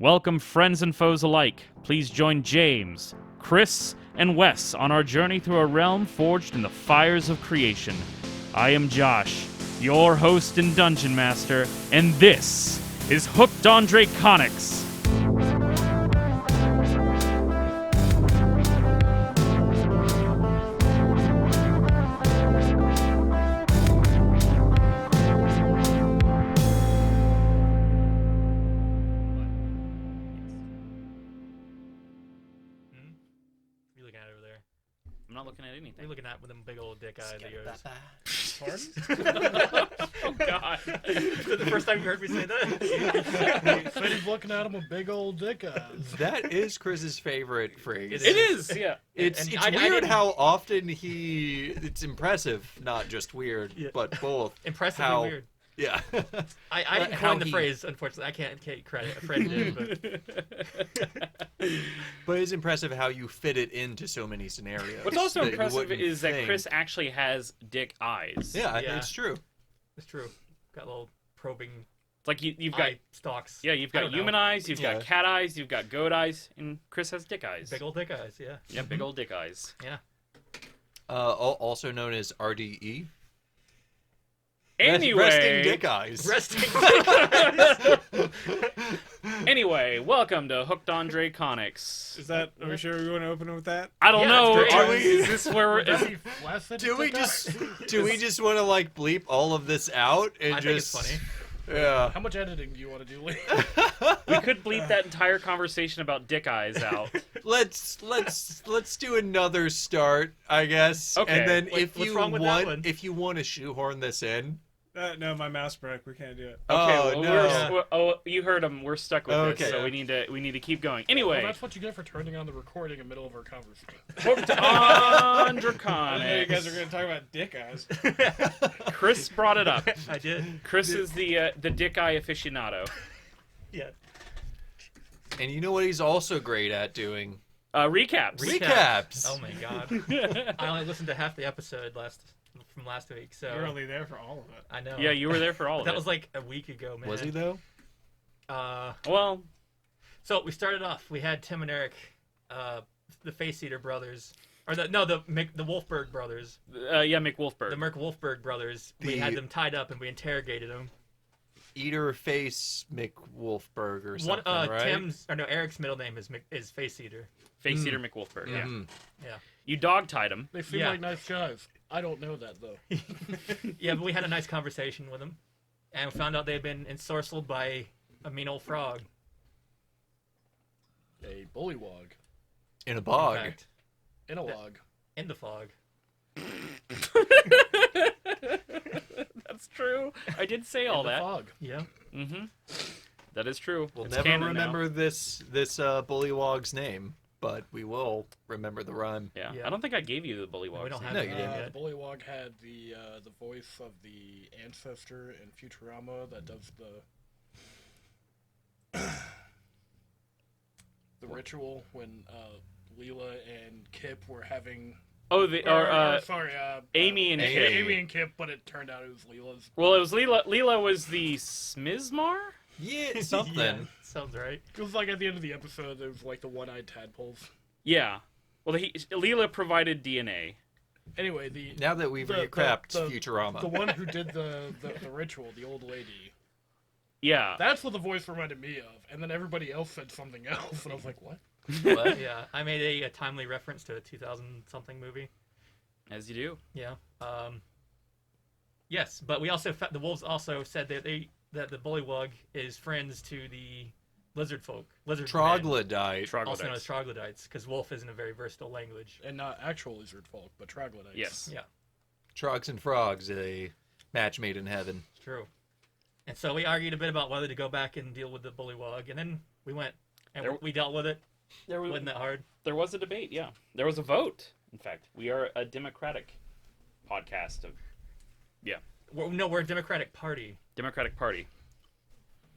Welcome, friends and foes alike. Please join James, Chris, and Wes on our journey through a realm forged in the fires of creation. I am Josh, your host and dungeon master, and this is Hooked on Draconics. I'm not looking at anything. You're looking at with them big old dick eyes of yours. Pardon? Oh, God. Is that the first time you heard me say that? He said he's looking at him with big old dick eyes. That is Chris's favorite phrase. It is, yeah. It's weird how often it's impressive, not just weird, but both. Impressively weird. Yeah. I didn't coin the phrase, unfortunately. I can't take credit. A friend did, But it's impressive how you fit it into so many scenarios. What's also that impressive is that Chris actually has dick eyes. Yeah, it's true. It's true. Got little probing. It's like you've got stalks. Yeah, you've got human eyes, you've got cat eyes, you've got goat eyes, and Chris has dick eyes. Big old dick eyes, yeah. Yeah, big old dick eyes. Yeah. Also known as RDE. Anyway, resting dick eyes. Resting dick eyes. Anyway, welcome to Hooked on Draconics. Are we sure we want to open it with that? I don't know. Drake. Is this where we're? Do we just want to bleep all of this out and I think it's funny. Yeah. How much editing do you want to do, Lee? We could bleep that entire conversation about dick eyes out. Let's do another start, I guess. Okay. And then if you want to shoehorn this in. No, my mouse broke. We can't do it. Okay, no. You heard him. We're stuck with this, so we need to keep going. Anyway, well, that's what you get for turning on the recording in the middle of our conversation. Hooked on You Draconics. guys are going to talk about dick eyes. Chris brought it up. I did. Chris is the dick eye aficionado. Yeah. And you know what he's also great at doing? Recaps. Recaps. Oh my god. I only listened to half the episode from last week, so You're only there for all of it. I know. Yeah, you were there for all of it. That was like a week ago, man. Was he though? Well, so we started off. We had Tim and Eric, the Face Eater brothers, or the Wolfberg brothers. Mick Wolfberg. The Merc Wolfberg brothers. We had them tied up and we interrogated them. Eater Face McWolfberg or something, right? Eric's middle name is Face Eater. Face Eater Mick Wolfberg. Yeah. Yeah. You dog tied him. They seem like nice guys. I don't know that, though. Yeah, but we had a nice conversation with them. And we found out they had been ensorcelled by a mean old frog. A bullywog. In a bog. In fact, In a log. in the fog. That's true. I did say all that. Fog. Yeah. Mm-hmm. That is true. We'll It's never canon remember now. this bullywog's name, but we will remember the rhyme. Yeah. Yeah. I don't think I gave you the bullywog. We don't have No, it you didn't. yet. Bullywog had the voice of the ancestor in Futurama that does the ritual when Leela and Kip were having. Oh, Amy and Kip. Amy and Kip, but it turned out it was Leela's. Well, it was Leela. Leela was the Smizmar? Yeah, something. Yeah, sounds right. It was like at the end of the episode, there was like the one-eyed tadpoles. Yeah. Well, Leela provided DNA. Anyway, Now that we've recapped Futurama. the one who did the ritual, the old lady. Yeah. That's what the voice reminded me of, and then everybody else said something else, and I was like, what? What? Yeah, I made a timely reference to a 2000-something movie. As you do. Yeah. Yes, but we also the wolves also said that the bullywug is friends to the lizard folk, lizard Troglodyte. men, also known as troglodytes, because wolf isn't a very versatile language. And not actual lizard folk, but troglodytes. Yes. Yeah, Trogs and frogs, a match made in heaven. it's true. And so we argued a bit about whether to go back and deal with the bullywug, and then we went and we dealt with it. Wasn't that hard? There was a debate, yeah. There was a vote, in fact. We are a democratic podcast. We're a Democratic Party. Democratic Party.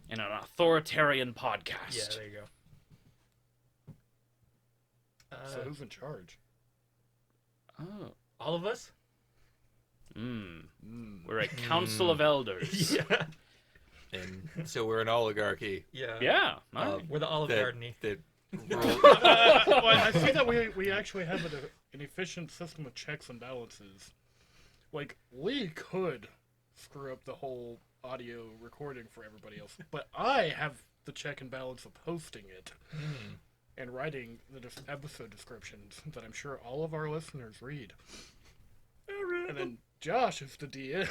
And an authoritarian podcast. Yeah, there you go. So who's in charge? Oh. All of us? We're a council of elders. Yeah. And so we're an oligarchy. Yeah. Yeah. All right. We're the Olive that, Garden-y. that Well, I see that we actually have an efficient system of checks and balances. Like, we could screw up the whole audio recording for everybody else, but I have the check and balance of posting it and writing the episode descriptions that I'm sure all of our listeners read. And then Josh is the DM.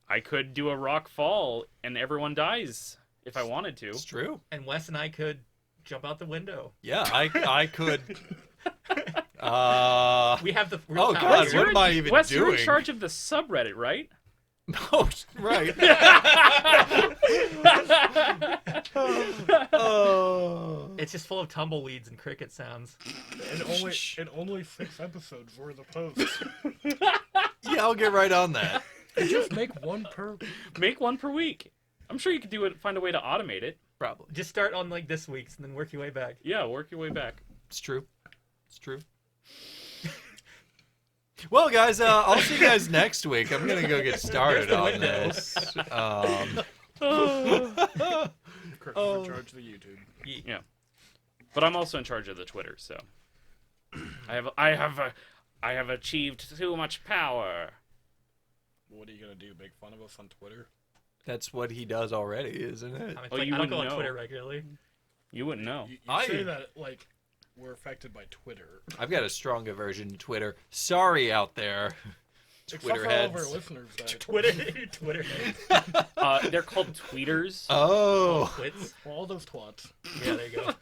I could do a rock fall and everyone dies if I wanted to. It's true. And Wes and I could jump out the window. Yeah, I could. We have the real Oh, power God, here. what am I even Wes, doing? you're in charge of the subreddit, right? Oh, right. Oh. It's just full of tumbleweeds and cricket sounds. And only 6 episodes worth of posts. Yeah, I'll get right on that. And just make one per. Make one per week. I'm sure you could do it. Find a way to automate it. Probably. Just start on like this week's and then work your way back. Yeah, work your way back. It's true. It's true. Well, guys, I'll see you guys next week. I'm gonna go get started on this. Kirk's in charge of the YouTube. Yeah, but I'm also in charge of the Twitter, so I have achieved too much power. What are you gonna do? Make fun of us on Twitter? That's what he does already, isn't it? I mean, Oh, like, you I don't go wouldn't on know. Twitter regularly. You wouldn't know. You I- say that like we're affected by Twitter. I've got a strong aversion to Twitter. Sorry out there, Except for all of our Twitterheads. listeners that Twitter. They're called tweeters. Oh, Twits. all those twats. Yeah, there you go.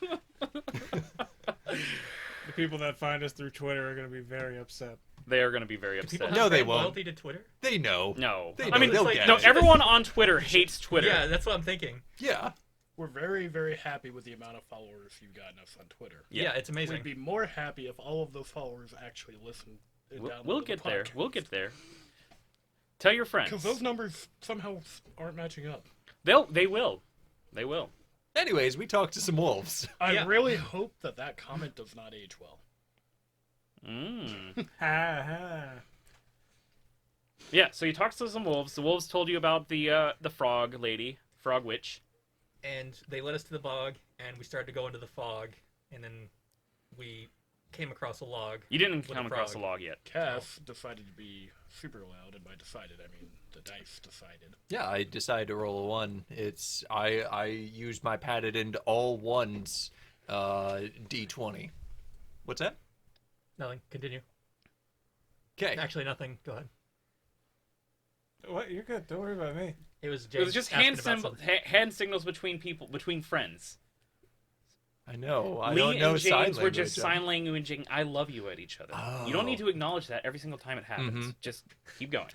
The people that find us through Twitter are going to be very upset. They are going to be very People upset. have No, they brand won't. loyalty to Twitter? they know. No, They I mean, know. They'll like- get no. it. Everyone on Twitter hates Twitter. Yeah, that's what I'm thinking. Yeah. We're very, very happy with the amount of followers you've gotten us on Twitter. Yeah, it's amazing. We'd be more happy if all of those followers actually listened. And We'll get there. We'll get there. Tell your friends. Because those numbers somehow aren't matching up. They will. They will. Anyways, we talked to some wolves. I Yeah. really hope that comment does not age well. Mm. Ha ha. Yeah. So you talked to some wolves. The wolves told you about the frog lady, frog witch. And they led us to the bog, and we started to go into the fog, and then we came across a log. You didn't With come a across a frog. log yet. Cass decided to be super loud, and by decided, I mean the dice decided. Yeah, I decided to roll a 1. It's I used my padded into all ones D20. What's that? Nothing. Continue. Okay. Actually, nothing. Go ahead. What? You're good. Don't worry about me. It was It was just James asking about something. hand signals between people, between friends. I know. I Lee don't know and sign James were just language. sign languaging "I love you" at each other. You don't need to acknowledge that every single time it happens. Mhm. Just keep going.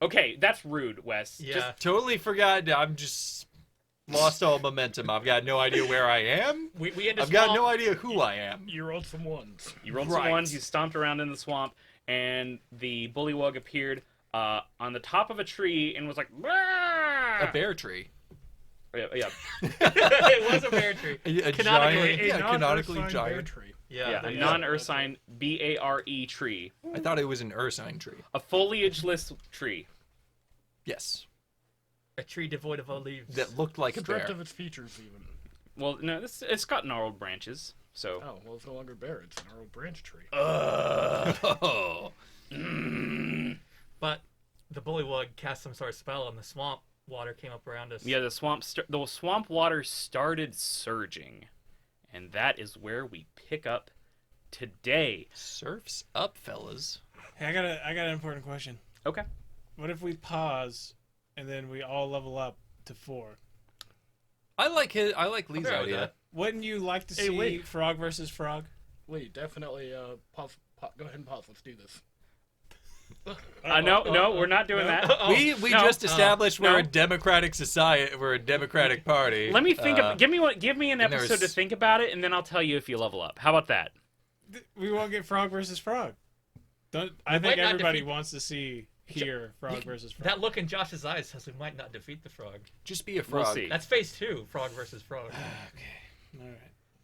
Okay, that's rude, Wes. Yeah. Just, Totally forgot. I'm just lost all momentum. I've got no idea where I am. we had to I've got swap- no idea who I am. You rolled some ones. you rolled some Right. ones, you stomped around in the swamp, and the bullywug appeared on the top of a tree and was like, A bear tree. Yeah. It was a bear tree. A Canonically, giant, yeah, canonically non-Ursine bear giant. tree. Yeah, there a you go. non-ursine BARE tree. I thought it was an ursine tree. A foliageless tree. Yes. A tree devoid of all leaves. That looked like a Stripped bear. of its features, even. Well, no, it's got gnarled branches, so... Oh, well, it's no longer bear. It's an old branch tree. Oh. But the bullywug cast some sort of spell, and the swamp water came up around us. Yeah, the swamp water started surging, and that is where we pick up today. Surf's up, fellas. Hey, I got an important question. Okay. What if we pause and then we all level up to 4? I like Lee's Okay with idea. that. Wouldn't you like to Hey, see wait. frog versus frog? Lee, definitely pause. Go ahead and pause. Let's do this. No, we're not doing that. We no, just established we're no. a democratic society. We're a democratic party. Let me think of give me an and episode to there's- think about it, and then I'll tell you if you level up. How about that? We won't get frog versus frog. I might think not everybody defeat- wants to see frog versus frog. That look in Josh's eyes says we might not defeat the frog. Just be a We'll frog. see. That's phase 2, frog versus frog. All right.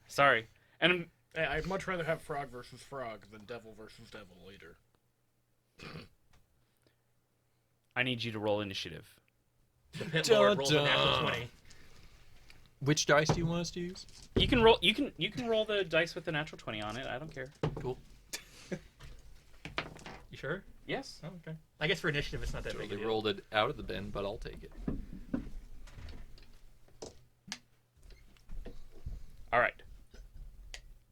Sorry. And Hey, I'd much rather have frog versus frog than devil versus devil later. I need you to roll initiative. The pit lord rolled a Dun, natural dun. 20. Which dice do you want us to use? You can roll. You can roll the dice with the natural 20 on it. I don't care. Cool. You sure? Yes. Oh, okay. I guess for initiative, it's not that big a Totally deal. rolled it out of the bin, but I'll take it. All right.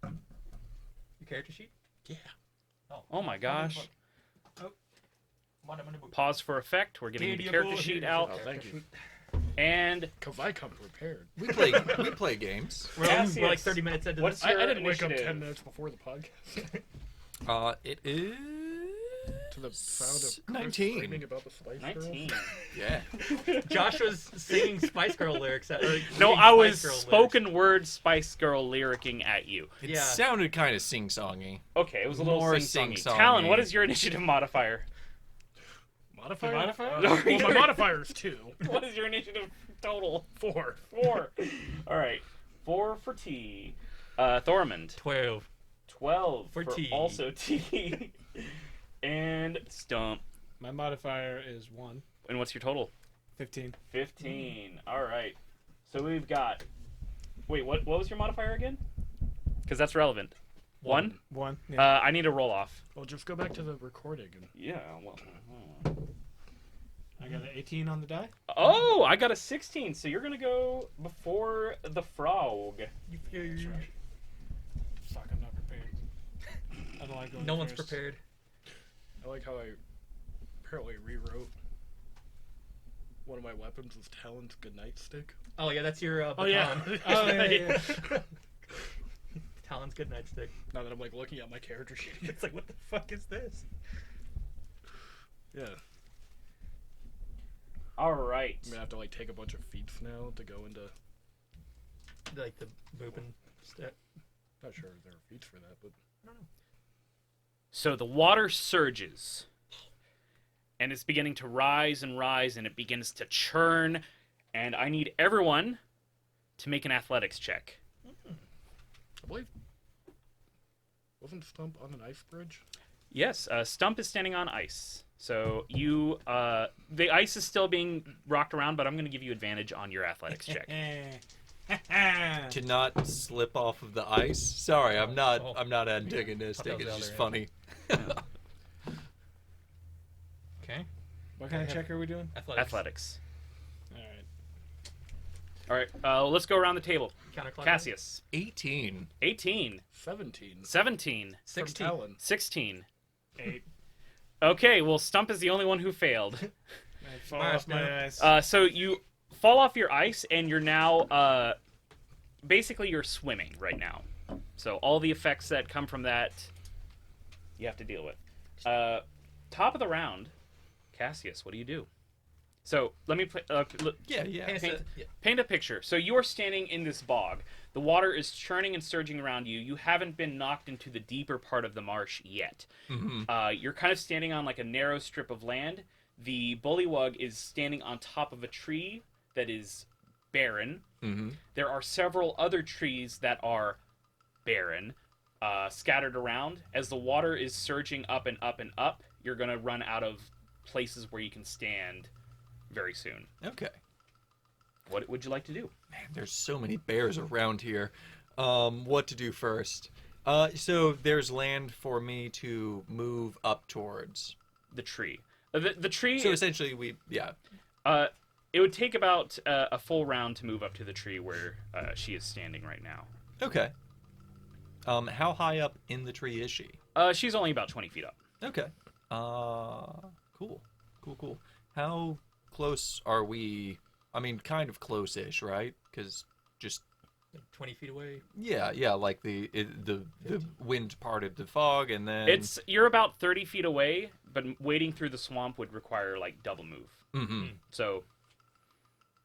Your character sheet? Yeah. Oh my gosh. Oh. Come on, I'm gonna move. Pause for effect. We're getting the Media character bull, sheet here. out, Oh, thank you. and Because I come prepared. We play games. We're Cassius. like 30 minutes into What's this. your I didn't wake up initiative? 10 minutes before the podcast It is to the sound of Chris 19. screaming about the Spice 19. Girls. Yeah. Josh was singing Spice Girl lyrics. Or No, reading I was Spice Girl lyrics. spoken word Spice Girl lyricking at you. It Yeah. sounded kind of sing-songy. Okay, it was a little More sing-songy. sing-songy. Talon, what is your initiative modifier? Modifier? Modifier? Well, my modifier is 2. What is your initiative total? 4. 4. All right. 4 for T. Thormund. 12. 12 For T. Also T. And Stump. My modifier is 1. And what's your total? 15. 15. All right. So we've got. Wait, what was your modifier again? Because that's relevant. 1? 1. Yeah. I need to roll off. Well, just go back to the recording. And... Yeah, well. I got an 18 on the die. Oh, I got a 16, so you're gonna go before the frog. That's right. Fuck, I'm not prepared. I don't like going No one's first. prepared. I like how I apparently rewrote one of my weapons is Talon's goodnight stick. Oh, yeah, that's your baton. Oh, yeah. Oh, yeah. Talon's good nightstick. Now that I'm like looking at my character sheet, It's like, what the fuck is this? yeah, All right. I'm gonna have to like take a bunch of feats now to go into. Like the booping step. Not sure if there are feats for that, but So the water surges, and it's beginning to rise and rise, and it begins to churn. And I need everyone to make an athletics check. I believe wasn't Stump on an ice bridge? Yes, Stump is standing on ice. So you, the ice is still being rocked around, but I'm going to give you advantage on your athletics check. To not slip off of the ice. Sorry, I'm not. Oh. I'm not antagonistic. Thought that was It's just the funny. Okay. What kind of check are we doing? Athletics. All right. All right, let's go around the table. Counterclockwise. Cassius, 18. 18, 17. 17, From 16. Talon. 16. 8. Okay, well, Stump is the only one who failed. I fall Mars, off my no. ass. So you fall off your ice, and you're now, basically, you're swimming right now. So all the effects that come from that, you have to deal with. Top of the round, Cassius, what do you do? So let me play. Yeah. Paint a picture. So you are standing in this bog. The water is churning and surging around you. You haven't been knocked into the deeper part of the marsh yet. Mm-hmm. You're kind of standing on like a narrow strip of land. The bullywug is standing on top of a tree that is barren. Mm-hmm. There are several other trees that are barren, scattered around. As the water is surging up and up and up, you're going to run out of places where you can stand very soon. Okay. What would you like to do? Man, there's so many bears around here. What to do first? So there's land for me to move up towards. The tree. The tree. So essentially, It would take about a full round to move up to the tree where she is standing right now. Okay. How high up in the tree is she? She's only about 20 feet up. Okay. Cool. How close are we? I mean, kind of close-ish, right? Because just 20 feet away. yeah, like the wind parted the fog, and then You're about 30 feet away, but wading through the swamp would require like double move. Mm-hmm. So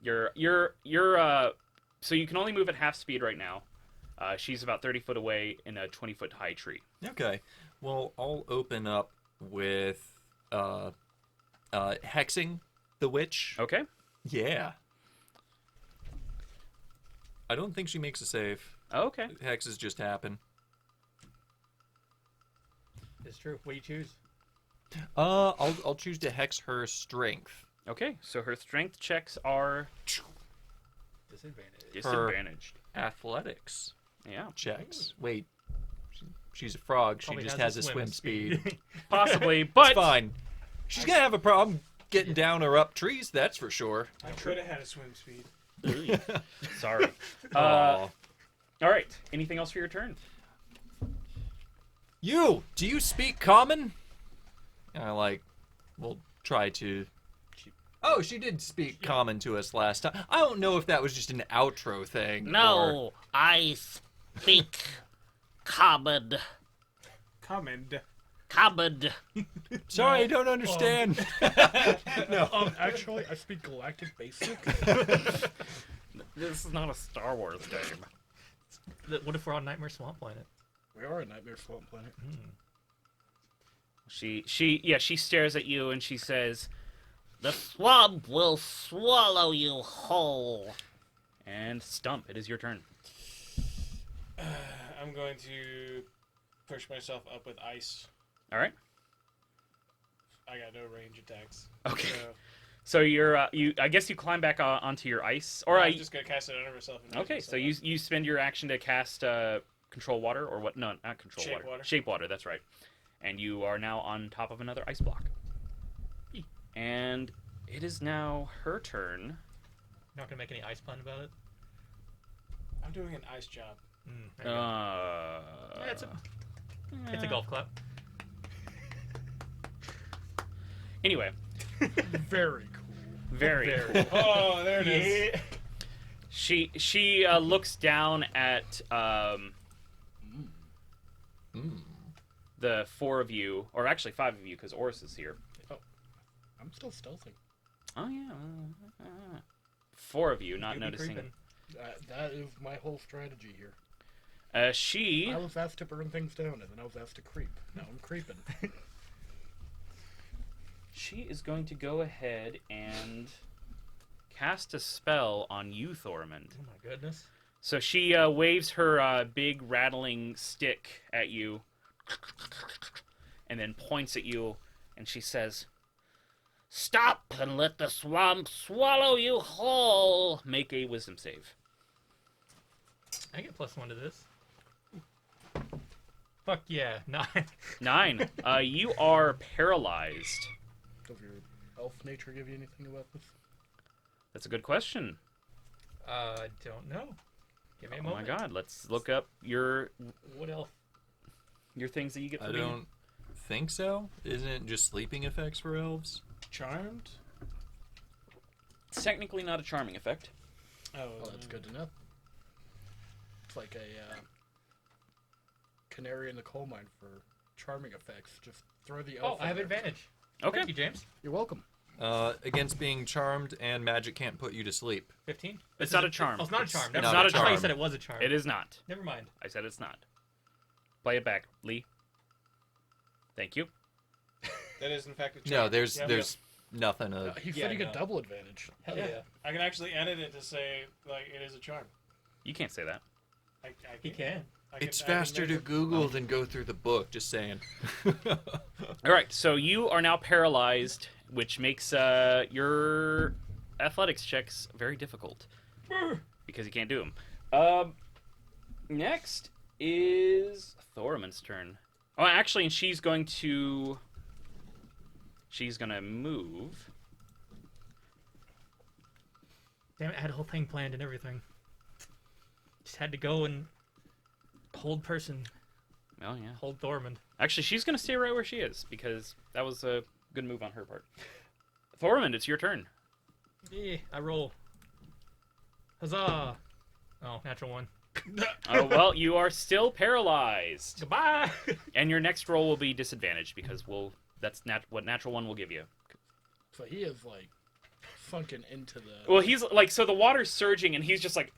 you're so you can only move at half speed right now. She's about 30 foot away in a 20-foot high tree. Okay. Well, I'll open up with hexing the witch. Okay. Yeah. I don't think she makes a save. Okay. Hexes just happen. It's true. What do you choose? I'll choose to hex her strength. Okay, so her strength checks are Disadvantage. disadvantaged. Athletics Yeah, checks. Wait, she's a frog. Probably she just has has a swim speed. possibly, but It's fine. She's gonna have a problem getting down or up trees. That's for sure. I could have had a swim speed. sorry. Aw. All right. Anything else for your turn? Do you speak common? We'll try to. Oh, she did speak common to us last time. I don't know if that was just an outro thing. Or... No, I speak common. Common. Common. Sorry, I don't understand. Actually, I speak Galactic Basic. This is not a Star Wars game. What if we're on Nightmare Swamp Planet? We are a Nightmare Swamp Planet. She stares at you and she says, The swamp will swallow you whole. and Stump, it is your turn. I'm going to push myself up with ice. All right. I got no range attacks. Okay. So So you're I guess you climb back onto your ice, or I'm just gonna cast it under myself. And okay. So you spend your action to cast control water or what? No, not control Shape water. water. Shape water. That's right. And you are now on top of another ice block. And it is now her turn. Not gonna make any ice pun about it. I'm doing an ice job. There you go. Yeah, it's a golf clap. Anyway, Very cool. very cool. Oh, there it is. She looks down at the four of you, or actually five of you, because Oris is here. I'm still stealthing. Oh yeah, four of you not You be noticing. creeping. That is my whole strategy here. She I was asked to burn things down, and then I was asked to creep. Now I'm creeping. She is going to go ahead and cast a spell on you, Thormund. Oh my goodness. So she waves her big rattling stick at you and then points at you and she says, Stop and let the swamp swallow you whole. make a wisdom save. I get +1 to this. Fuck yeah, 9. 9. You are paralyzed. Does your elf nature give you anything about this? That's a good question. Don't know. Give me a Oh my moment. god, let's look up your What else? things that you get I from me. don't think so. Isn't it just sleeping effects for elves? Charmed? It's technically not a charming effect. Oh, Well, that's good to know. It's like a canary in the coal mine for charming effects. Just throw the elf. Oh, I have in there. advantage. Okay. Thank you, James. You're welcome. Against being charmed, and magic can't put you to sleep. 15. It's not a charm. Oh, it's not a charm. Never not mind. a I thought you charm. said it was a charm. It is not. Never mind. I said it's not. Play it back, Lee. Thank you. that is in fact a charm. No, there's Yep. nothing. He Yeah, said he no. got double advantage. Hell yeah. I can actually edit it to say like it is a charm. You can't say that. I He can. It's I can faster make to it- Google than go through the book. Just saying. All right, so you are now paralyzed, which makes your athletics checks very difficult because you can't do them. Next is Thormund's turn. Oh, actually, and she's gonna move. Damn it, I had a whole thing planned and everything. Just had to go and hold person, Oh yeah. hold Thormund. Actually, she's gonna stay right where she is because that was a good move on her part. Thormund, it's your turn. Yeah, I roll. Huzzah! Oh, natural 1. Oh well, you are still paralyzed, Goodbye! and your next roll will be disadvantaged because that's what natural 1 will give you. So he is like sunken into the. Well, he's like, so the water's surging, and he's just like,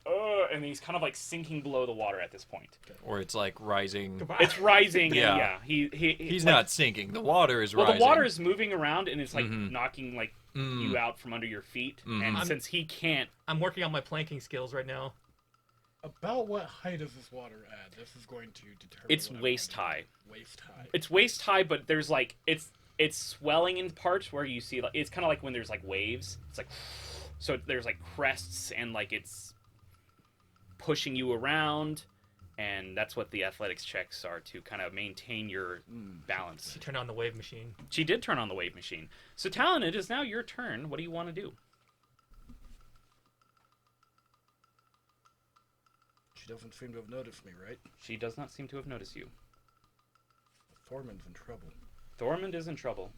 and he's kind of like sinking below the water at this point. Or it's like rising. Goodbye. It's rising, Yeah. and yeah, He's like, not sinking. The water is Well, rising. the water is moving around, and it's like Mhm. knocking like Mm. you out from under your feet. Mhm. And I'm- since he can't, I'm working on my planking skills right now. About what height is this water at? This is going to determine. it's what I'm waist going high. to do. Waist high. It's waist high, but there's like it's swelling in parts where you see, like, it's kind of like when there's like waves. It's like, so there's like crests and like it's pushing you around, and that's what the athletics checks are, to kind of maintain your balance. She turned on the wave machine. She did turn on the wave machine. So Talon, it is now your turn. What do you want to do? She doesn't seem to have noticed me, right? She does not seem to have noticed you. Thormund's in trouble. Thormund is in trouble.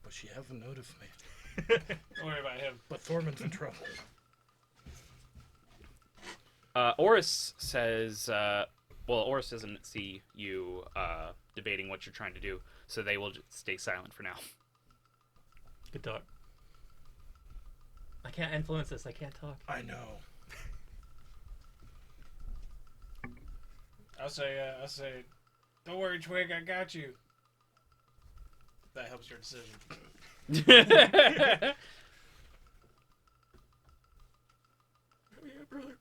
But she hasn't noticed me. Don't worry about him. But Thormund's in trouble. Oris says, Oris doesn't see you debating what you're trying to do, so they will just stay silent for now. Good talk. I can't influence this. I can't talk. I know. I'll say, don't worry, Twig, I got you. That helps your decision. Yeah, brother.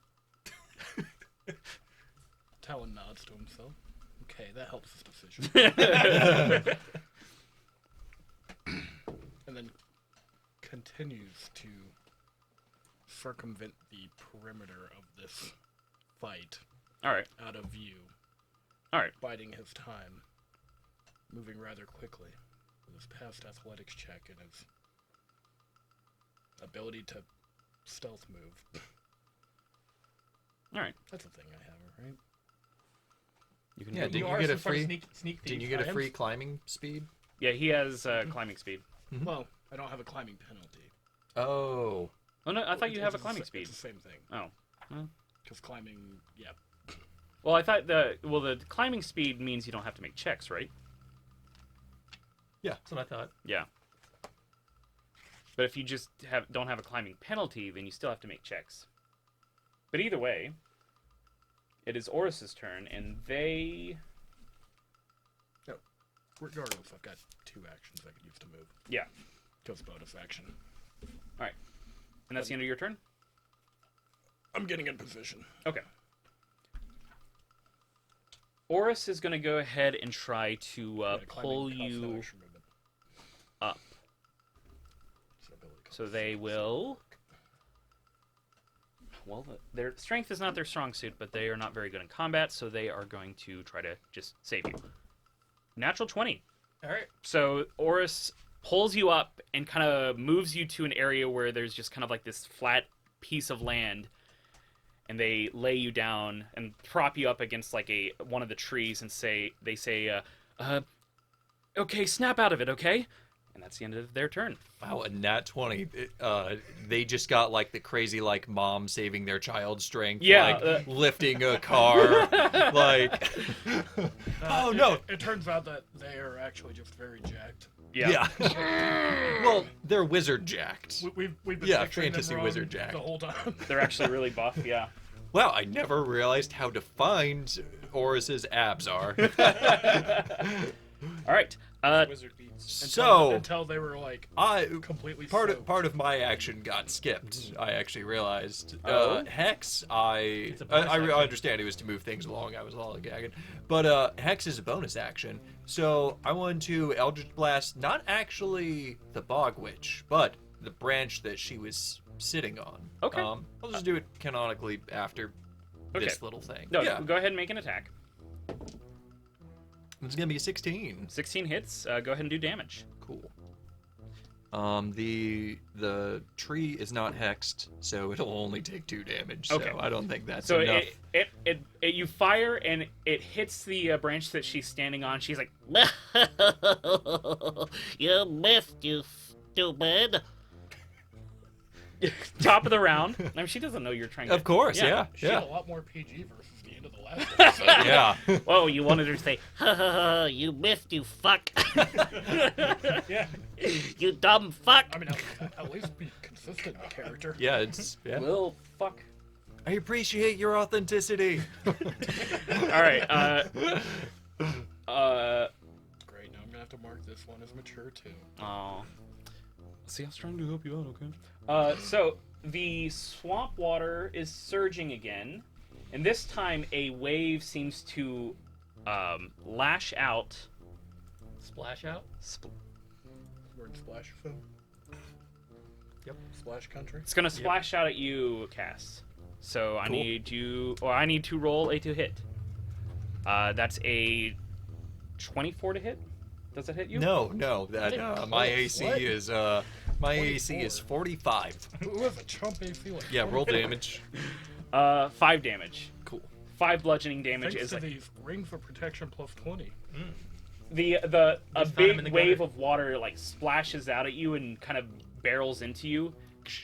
Talon nods to himself. Okay, that helps his decision. And then continues to circumvent the perimeter of this fight All right. out of view. All right. Biding his time, moving rather quickly with his past athletics check and his ability to stealth move. All right. That's a thing I have, right? You can. Yeah, do didn't are you get a some sort of free? sneak Didn't you thief. get a I am- free climbing speed? Yeah, he has climbing speed. Well, I don't have a climbing penalty. Oh, Oh no, I thought you have a It's climbing the- speed. It's the same thing. Oh. Well, Because climbing, yeah. well, I thought the climbing speed means you don't have to make checks, right? That's what I thought. Yeah. But if you just don't have a climbing penalty, then you still have to make checks. But either way, it is Oris's turn, and they. Regardless, I've got 2 actions I could use to move. Yeah. Because bonus action. And that's the end of your turn? I'm getting in position. Okay. Oris is going to go ahead and try to Yeah, climbing pull costs no you extra movement. up. It's an ability cost. So they will. Well, their strength is not their strong suit, but they are not very good in combat, so they are going to try to just save you. Natural 20. All right. So Oris pulls you up and kind of moves you to an area where there's just kind of like this flat piece of land, and they lay you down and prop you up against like one of the trees and say, okay, snap out of it, okay? And that's the end of their turn. wow, a nat 20. They just got like the crazy like mom saving their child strength. Yeah, Like lifting a car. Like, oh no. It turns out that they are actually just very jacked. Yeah. Well, they're wizard jacked. We've been Yeah, picturing them fantasy wrong wizard jack. the whole time. They're actually really buff, yeah. Wow, I never realized how defined Oris's abs are. All right. Wizard beats. So until they were like I completely part soaked. of my action got skipped. I actually realized. Oh? Hex, It's a bonus I action. understand it was to move things along. I was lollygagging, but Hex is a bonus action. So I wanted to Eldritch Blast not actually the Bog Witch, but the branch that she was sitting on. Okay. I'll just do it canonically after Okay. this little thing. No, yeah. go ahead and make an attack. It's gonna be a 16. 16 hits. Go ahead and do damage. Cool. The tree is not hexed, so it'll only take 2 damage. So Okay. I don't think that's So enough. it you fire and it hits the branch that she's standing on. She's like, You missed, you stupid. top of the round. I mean, she doesn't know you're trying to. Of course, yeah. She had a lot more PG versus the end of the last episode. Yeah. Whoa, you wanted her to say, You missed, you fuck. Yeah. You dumb fuck. I mean, at least be consistent in character. Yeah, it's yeah. well, fuck. I appreciate your authenticity. All right. Great. Now I'm gonna have to mark this one as mature too. Oh. See, I was trying to help you out, okay? So the swamp water is surging again, and this time a wave seems to lash out. Splash out. We're in Splash Zone. Yep. Splash Country. It's gonna splash out at you, Cass. So I need you. Or I need to roll a to hit. That's a 24 to hit. Does it hit you? No. That my AC What? is my AC is 45. Who has a chump AC like Yeah, roll damage. 5 damage. Cool. 5 bludgeoning damage Thanks is to like these rings of protection plus 20. a Just found him in big the wave gutter. of water like splashes out at you and kind of barrels into you,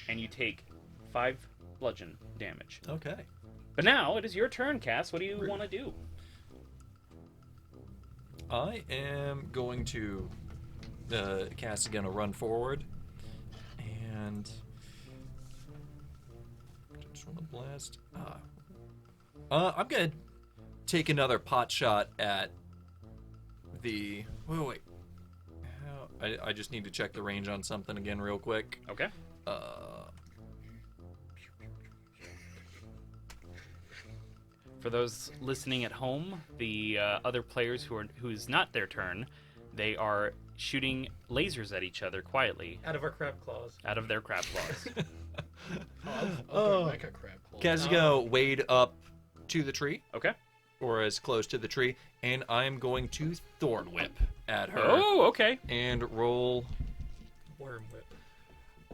and you take 5 bludgeon damage. Okay. But now it is your turn, Cass. What do you want to do? I am going to. Cass is gonna run forward, and just want to blast. I'm gonna take another pot shot at the. Wait. I just need to check the range on something again real quick. Okay. For those listening at home, the other players who's not their turn, they are shooting lasers at each other quietly Out of our crab claws. out of their crab claws. Oh, like a crab claw. Cass is gonna wade up to the tree, Okay. or as close to the tree, and I'm going to thorn whip at her Oh, okay. and roll. Worm whip.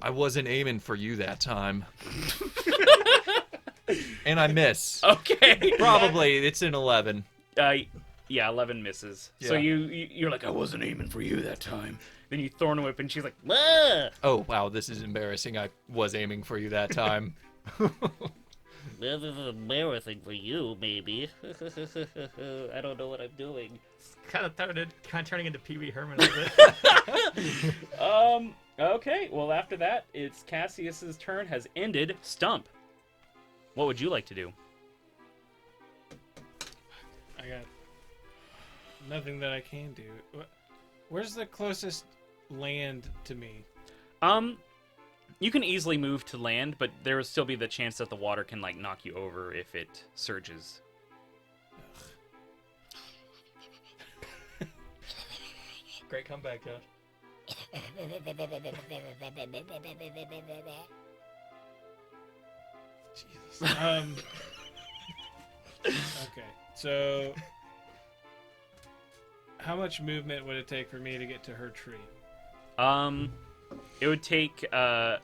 I wasn't aiming for you that time. And I miss. Okay. Probably it's an 11. Yeah, 11 misses. So Yeah. you're like, I wasn't aiming for you that time. Then you thorn whip, and she's like, Ah, Oh wow, this is embarrassing. I was aiming for you that time. this is embarrassing for you, maybe. I don't know what I'm doing. Kind of turning into Pee Wee Herman a little bit. Okay. Well, after that, it's Cassius's turn has ended. Stump. What would you like to do? I got nothing that I can do. Where's the closest land to me? You can easily move to land, but there will still be the chance that the water can like knock you over if it surges. Great comeback, Josh. Jesus. Okay, so how much movement would it take for me to get to her tree? It would take 30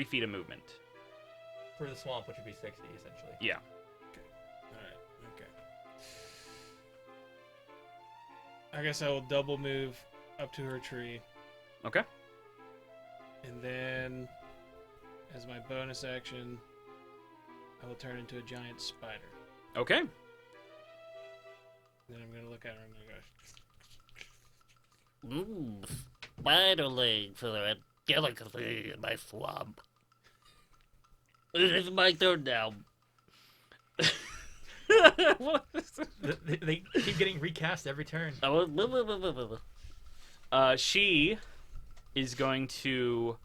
feet of movement. For the swamp, which would be 60, essentially. Yeah. Alright, okay. I guess I will double move up to her tree, Okay. and then, as my bonus action, I will turn into a giant spider. Okay. Then I'm gonna look at her and I'm gonna go, Spider leg for the delicacy in my swamp. It is my turn now. They keep getting recast every turn. She is going to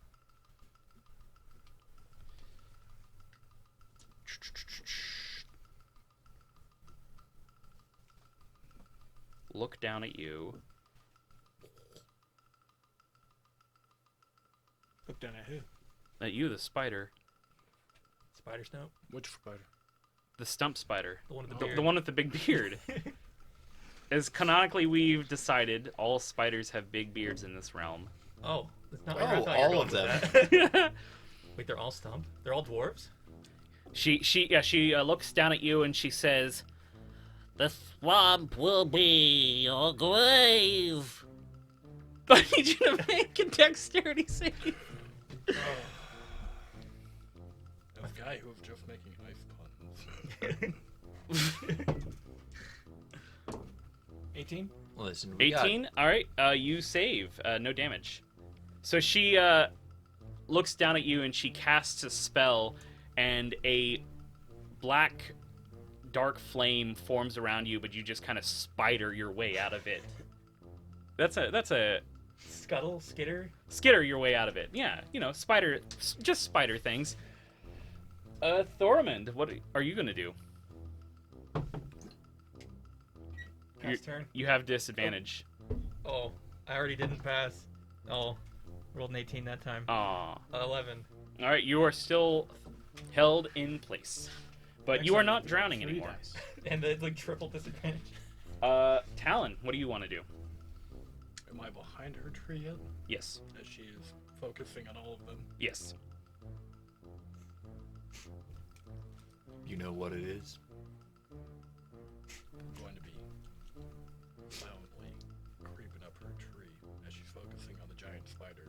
look down at you. look down at who? At you, the spider. Spider Snope. Which spider? The stump spider. The one with the The beard. one with the big beard. As canonically we've decided, all spiders have big beards in this realm. Oh, that's not Oh, where I thought you were all going of with them. that. Wait, they're all stumped? They're all dwarves? She looks down at you and she says, The swamp will be your grave. I need you to make a dexterity save. A guy who was just making ice puns. 18? Listen, we 18? Alright, you save. No damage. So she looks down at you and she casts a spell, and a black dark flame forms around you, but you just kind of spider your way out of it. That's a Scuttle? Skitter? skitter your way out of it. Yeah, just spider things. Thormund, what are you gonna do? Pass turn? You have disadvantage. Oh, I already didn't pass. Oh, rolled an 18 that time. Aw. 11. All right, you are still held in place, but you are Excellent. not drowning 3 anymore. dice. And the like triple disadvantage. Talon, what do you want to do? Am I behind her tree yet? Yes. As she is focusing on all of them. Yes. You know what it is? I'm going to be silently creeping up her tree as she's focusing on the giant spider.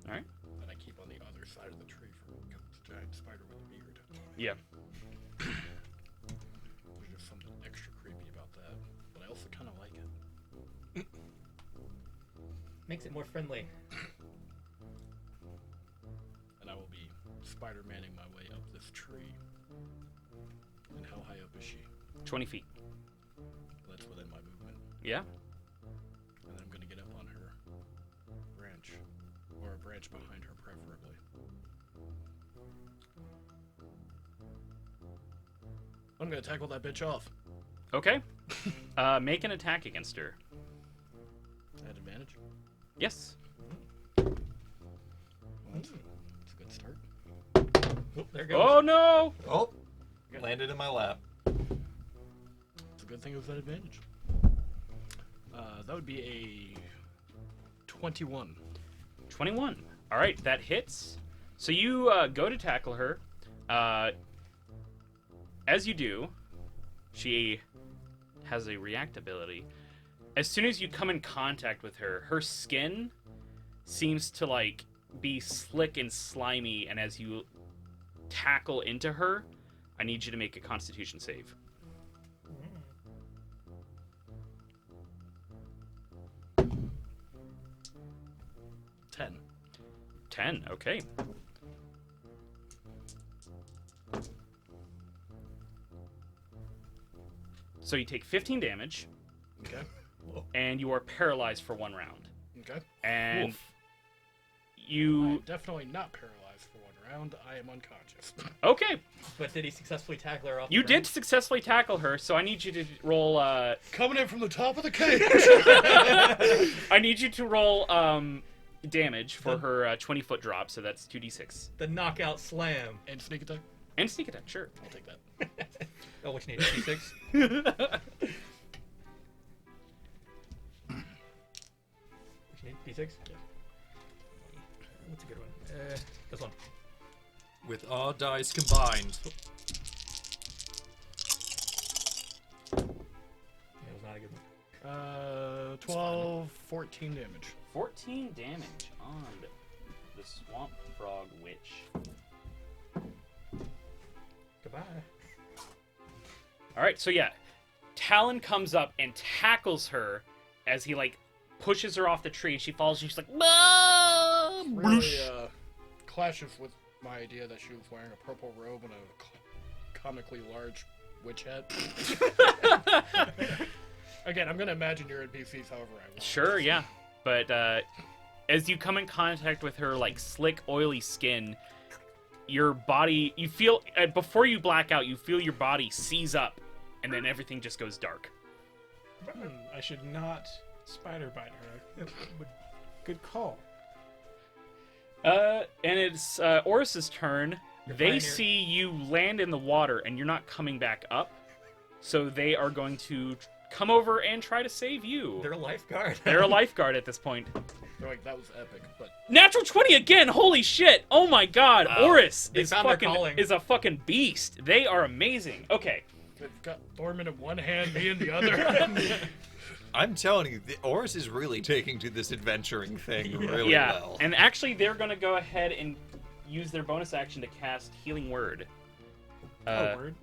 All right. And I keep on the other side of the tree because it's a giant spider with a beard. Yeah. There's just something extra creepy about that, but I also kind of like it. Makes it more friendly. And I will be Spider-Manning my way up this tree. And how high up is she? 20 feet. That's within my movement. Yeah. And then I'm gonna get up on her branch, or a branch behind her, preferably. I'm gonna tackle that bitch off. Okay. Make an attack against her. At advantage. Yes. Well, that's a good start. Oop, there goes. Oh no! Oh, landed in my lap. It's a good thing it was at advantage. That would be a 21. 21. All right, that hits. So you go to tackle her. As you do, she has a react ability. As soon as you come in contact with her, her skin seems to like be slick and slimy, and as you tackle into her, I need you to make a Constitution save. 10. 10, okay. So you take 15 damage, Okay. and you are paralyzed for 1 round. Okay. And Oof. you... I'm definitely not paralyzed for 1 round. I am unconscious. Okay, But did he successfully tackle her off? you the did ground? successfully tackle her, so I need you to roll... Coming in from the top of the cage. I need you to roll damage for her 20-foot drop, so that's 2d6. The knockout slam. And sneak attack. And sneak attack, sure. I'll take that. Oh, what you need? D6. What you need? D6. Yeah. What's a good one? This one. With all dice combined. Yeah, it was not a good one. 12, 14 damage. 14 damage on the Swamp Frog Witch. Goodbye. Alright, so yeah. Talon comes up and tackles her as he, like, pushes her off the tree, and she falls, and she's like, "Ah!" Really clashes with my idea that she was wearing a purple robe and a comically large witch hat. Again, I'm going to imagine your NPCs however I want. Sure, yeah. But as you come in contact with her, like, slick, oily skin, your body, you feel, before you black out, you feel your body seize up, and then everything just goes dark. I should not spider bite her. Good call. And it's Oris's turn. You're They fine here. see you land in the water, and you're not coming back up, so they are going to come over and try to save you. They're a lifeguard. They're a lifeguard at this point. They're like, that was epic, but Natural 20 again! Holy shit! Oh my god! Wow. Oris They is found their fucking calling. is a fucking beast. They are amazing. Okay. they've got Thorman in one hand, me in the other. I'm telling you, the Oris is really taking to this adventuring thing really yeah. well. And actually, they're gonna go ahead and use their bonus action to cast Healing Word. Word.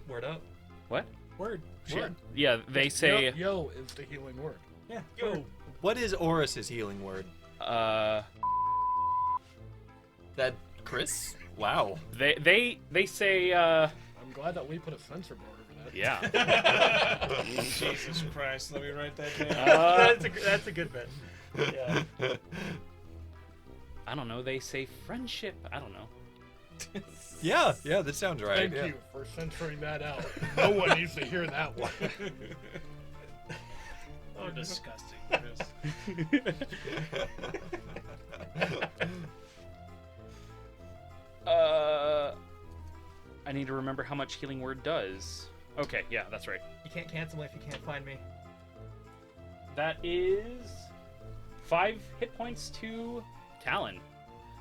Word up. What? Word. Word. Yeah, they say. Yo is the healing word. Yeah. Yo. What is Oris's healing word? That Chris? Wow. They say. I'm glad that we put a censor board over that. Yeah. Jesus Christ. Let me write that down. That's a good bet. Yeah. I don't know. They say friendship. I don't know. Yeah, that sounds right. Thank yeah. you for censoring that out. No one needs to hear that one. Oh, You're no. disgusting, Chris. I need to remember how much Healing Word does. Okay, yeah, that's right. You can't cancel me if you can't find me. That is 5 hit points to Talon.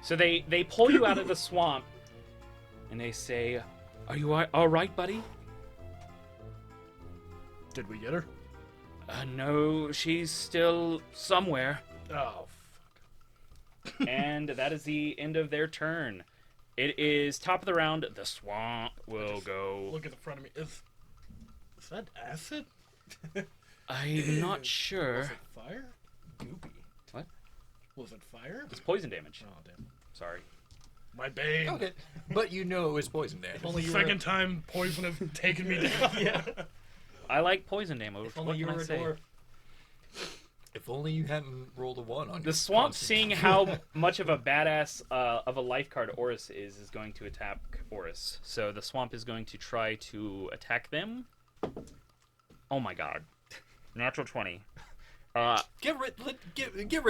So they pull you out of the swamp, and they say, "Are you all right, buddy?" Did we get her? No, she's still somewhere. Oh, And that is the end of their turn. It is top of the round. The swamp will go. look at the front of me. Is that acid? I'm not Was sure. it fire? Goopy. What? Was it fire? It's poison damage. Oh, damn. Sorry. My bane. Okay. But you know it was poison damage. If only you Second time poison has taken me down. Yeah. I like poison damage. If What only you can I were a say? dwarf. If only you hadn't rolled a 1 on The your swamp, constant- seeing how much of a badass of a life card Oris is going to attack Oris. So the swamp is going to try to attack them. Oh my god. Natural 20. Get rid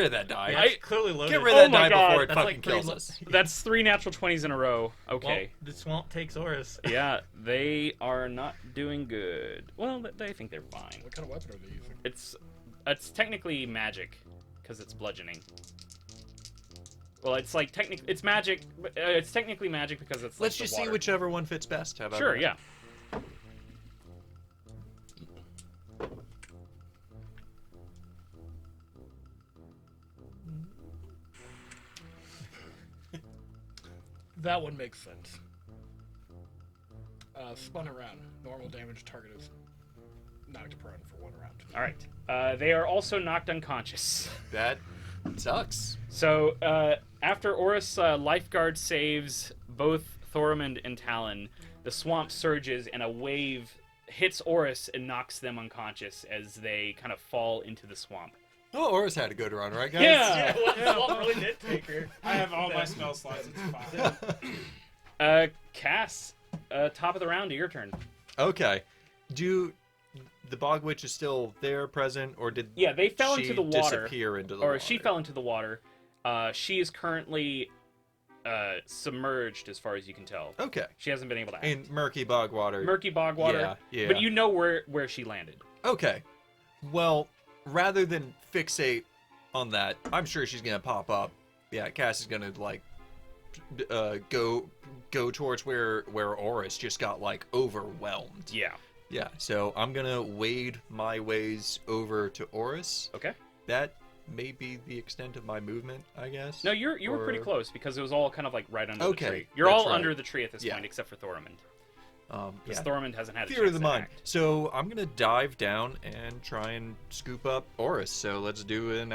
of that die. Yeah, it's clearly loaded. Get rid Oh of that my die God, before it that's fucking like kills three us. That's 3 natural 20s in a row. Okay. Well, the swamp takes Oris. Yeah, they are not doing good. Well, they think they're fine. What kind of weapon are they using? It's technically magic because it's bludgeoning. Well, it's like it's magic. But, it's technically magic because it's. Let's like just the see water. whichever one fits best. How about Sure. that? Yeah. That one makes sense. Spun around. Normal damage target is knocked prone for 1 round. All right. They are also knocked unconscious. That sucks. So after Oris lifeguard saves both Thormund and Talon, the swamp surges and a wave hits Oris and knocks them unconscious as they kind of fall into the swamp. Oh, Oris had a good run, right, guys? Yeah. Yeah, what really did take her? I have all my spell slots. It's fine. Cass, top of the round, your turn. Okay. Do the Bog Witch is still there, present, or did Yeah, they fell she into the water. disappear into the Or water? she fell into the water. She is currently submerged, as far as you can tell. Okay. She hasn't been able to act. In murky bog water. Murky bog water. Yeah, yeah. But you know where she landed. Okay. Well, rather than fixate on that, I'm sure she's gonna pop up. Yeah, Cass is gonna like go towards where Oris just got like overwhelmed. Yeah. Yeah. So I'm gonna wade my ways over to Oris. Okay. That may be the extent of my movement, I guess. No, you were pretty Or- close because it was all kind of like right under Okay, the tree. You're that's all right. under the tree at this Yeah. point, except for Thormund. Because Yeah. Thormund hasn't had a Theater chance of the to mind. act. So I'm gonna dive down and try and scoop up Oris. So let's do an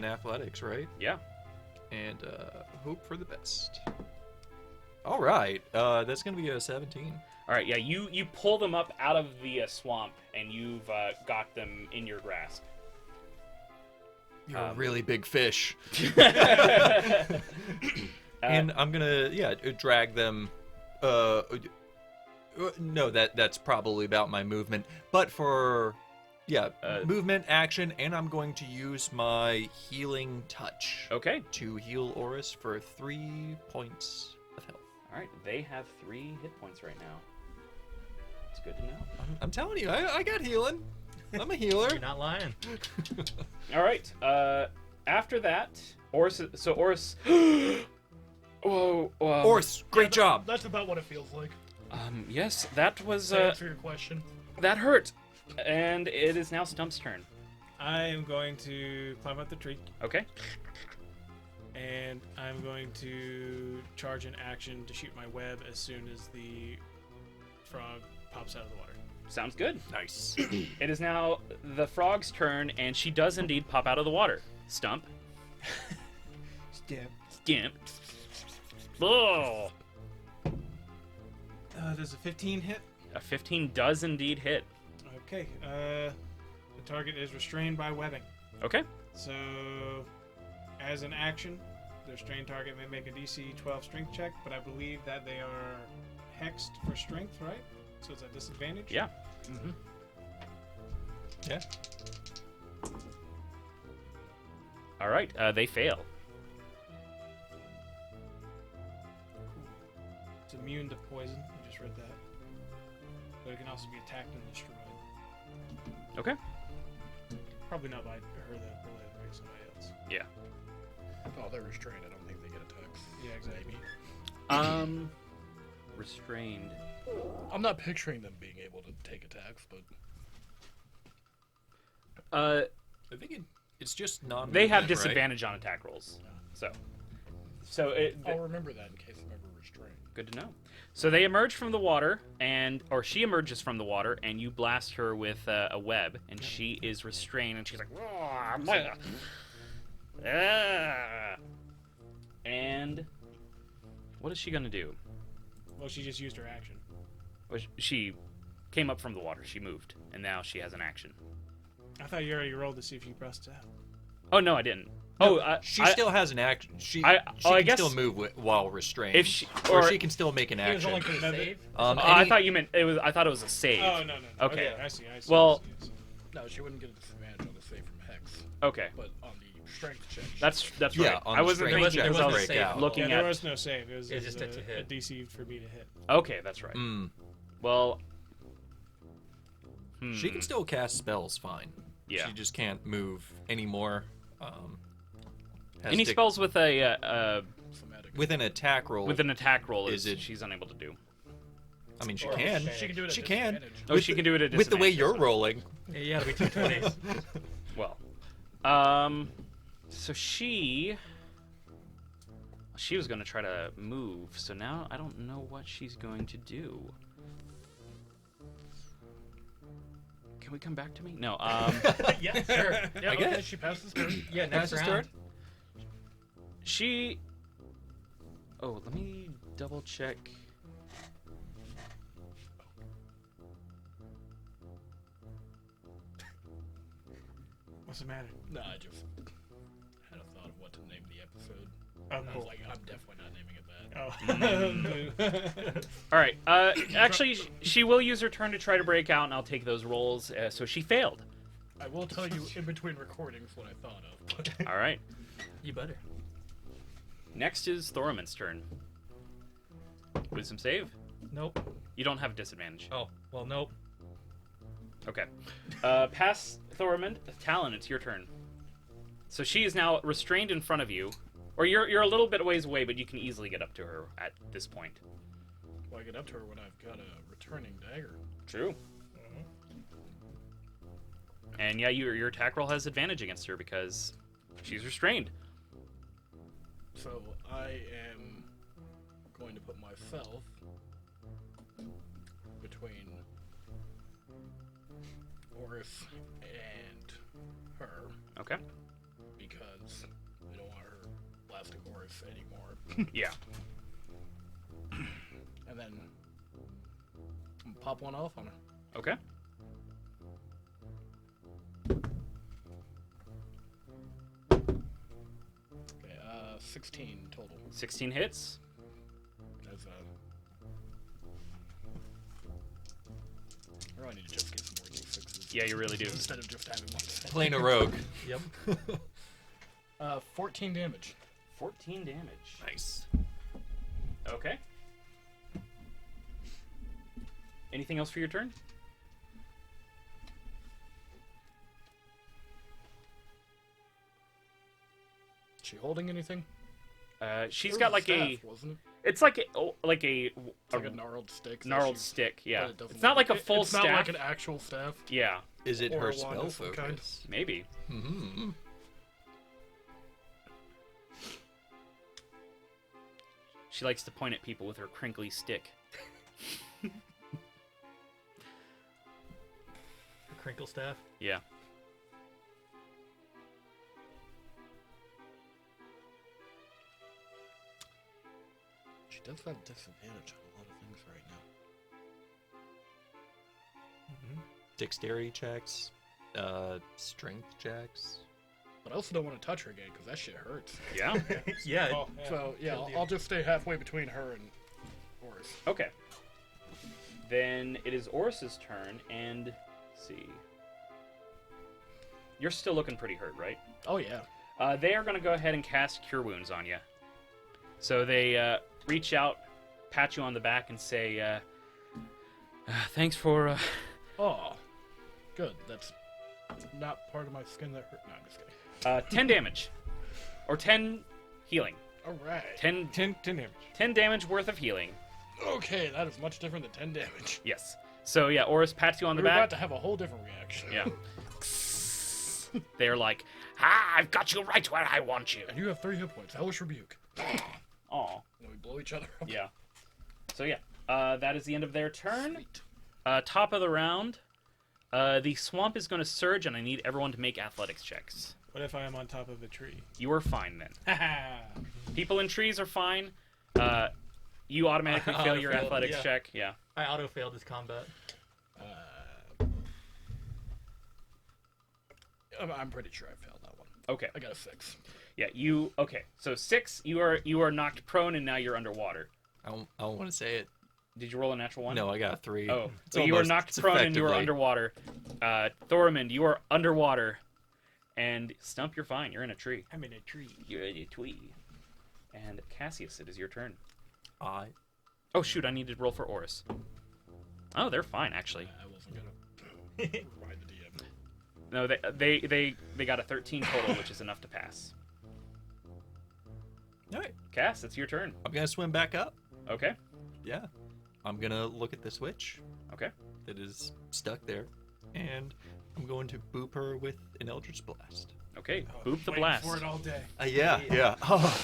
athletics, right? Yeah. And hope for the best. All right, that's gonna be a 17. All right. Yeah. You pull them up out of the swamp, and you've got them in your grasp. You're a really big fish. And I'm gonna drag them. No, that's probably about my movement. But for movement, action, and I'm going to use my healing touch Okay. to heal Oris for 3 points of health. All right. They have 3 hit points right now. It's good to know. I'm telling you, I got healing. I'm a healer. You're not lying. All right. After that, Oris. So Oris. Whoa. Oris, great job. That's about what it feels like. Yes, that was. To answer your question. That hurt. And it is now Stump's turn. I am going to climb up the tree, Okay. and I'm going to charge an action to shoot my web as soon as the frog pops out of the water. Sounds good. Nice. It is now the frog's turn, and she does indeed pop out of the water. Stump. Skimp. Oh! Does a 15 hit? A 15 does indeed hit. Okay. The target is restrained by webbing. Okay. So, as an action, the restrained target may make a DC 12 strength check, but I believe that they are hexed for strength, right? So it's a disadvantage? Yeah. Yeah. All right, they fail. It's immune to poison. I just read that. But it can also be attacked and destroyed. Okay. Probably not by her, though. Probably by somebody else. Yeah. Oh, they're restrained. I don't think they get attacks. Yeah, exactly. Restrained. I'm not picturing them being able to take attacks, but I think it's just non. They have right? disadvantage on attack rolls. So I'll remember that in case I'm ever restrained. good to know. So they emerge from the water, or she emerges from the water, and you blast her with a web, and she is restrained, and she's like, "Ah." And what is she gonna do? Well, she just used her action. Well, she came up from the water, she moved, and now she has an action. I thought you already rolled to see if you busts out. Oh no, I didn't. She still has an action. She I can guess still move while restrained. if she or or she can still make an He was action. only going to save. I thought you meant it was. I thought it was a save. Oh, no. Okay. I see. Well- I see. No, she wouldn't get a disadvantage on the save from Hex, Okay, but on the strength check. that's Yeah, right. on I the wasn't strength thinking check, because I it was wasn't a save. looking Yeah, there at. was no save. It was It's just a, to hit. a DC for me to hit. Okay, that's right. Mm. Well, She can still cast spells fine. Yeah. She just can't move anymore. Has Any to- spells with a Somatic. with an attack roll. with an attack roll Is it- she's unable to do. I mean, she Or can. restrained. She can do it. She at can. disadvantage. Oh, she can do it at With the way disadvantage, you're so- rolling. Yeah, it'll be 220s. Well, so she was going to try to move. So now I don't know what she's going to do. Can we come back to me? No. Yeah, sure. Yeah, I okay, guess. she passes turn. Yeah, next Passes round. turn? She. Oh, let me double check. What's the matter? No, I just had a thought of what to name the episode. Oh, And I was cool. like, I'm definitely not naming it that. Oh. All right. Actually, she will use her turn to try to break out, and I'll take those rolls. So she failed. I will tell you in between recordings what I thought of. But All right. You better. Next is Thorum's turn. Wisdom save. Nope. You don't have disadvantage. Oh, well, nope. Okay. Pass Thormund. Talon, it's your turn. So she is now restrained in front of you. Or you're a little bit ways away, but you can easily get up to her at this point. well, I get up to her when I've got a returning dagger. True. And yeah, your attack roll has advantage against her because she's restrained. So I am going to put myself between Oris and her Okay. because I don't want her blasting Oris anymore. Yeah. And then pop one off on her. Okay. Okay, 16 total. 16 hits. As I really need to just get some more D6s. Yeah, you really do. Instead of just having one. Playing a rogue. Yep. 14 damage. 14 damage. Nice. Okay. Anything else for your turn? She holding anything? She's There got was like a a. staff, wasn't it? It's like a It's like a gnarled stick. that gnarled she- stick. Yeah. but it doesn't It's not look- like a full it's staff. not like an actual staff. Yeah. Is it Or her a wand spell of some kind. focus? Maybe. Mm-hmm. She likes to point at people with her crinkly stick. Crinkle staff. Yeah. She does have disadvantage on a lot of things right now. Dexterity checks, strength checks. But I also don't want to touch her again because that shit hurts. Yeah. Yeah. Oh, So yeah, Good deal. I'll just stay halfway between her and Oris. Okay. Then it is Oris's turn, and let's see. You're still looking pretty hurt, right? Oh yeah. They are going to go ahead and cast Cure Wounds on you. So they reach out, pat you on the back, and say, thanks for... Oh, good. That's not part of my skin that hurt. No, I'm just kidding. 10 damage. Or 10 healing. All right. 10 damage. 10 damage worth of healing. Okay, that is much different than 10 damage. Yes. So, yeah, Oris pats you on the We're back. about to have a whole different reaction. Yeah. They're like, I've got you right where I want you. And you have 3 hit points. Hellish Rebuke. Aw. And we blow each other up. Yeah. So, yeah. That is the end of their turn. Sweet. Top of the round. The swamp is going to surge, and I need everyone to make athletics checks. What if I am on top of a tree? You are fine, then. Haha. People in trees are fine. You automatically fail your Auto-failed, athletics yeah. check. Yeah. I auto-failed this combat. I'm pretty sure I failed that one. Okay. I got a 6. Yeah. You. Okay. So 6. You are knocked prone, and now you're underwater. I don't want to say it. Did you roll a natural one? No, I got a 3. Oh, It's so you were almost- knocked it's prone and you were effectively- underwater. Thoramond, you are underwater. And Stump, you're fine. You're in a tree. I'm in a tree. You're in a tree. And Cassius, it is your turn. I Oh, shoot, I need to roll for Oris. Oh, they're fine, actually. I wasn't gonna remind the DM. No, they got a 13 total, which is enough to pass. All right. Cass, it's your turn. I'm gonna swim back up. Okay. Yeah. I'm gonna look at the switch Okay. that is stuck there, and I'm going to boop her with an Eldritch Blast. Okay. Oh, Boop the waiting blast. for it all day. Yeah. Oh,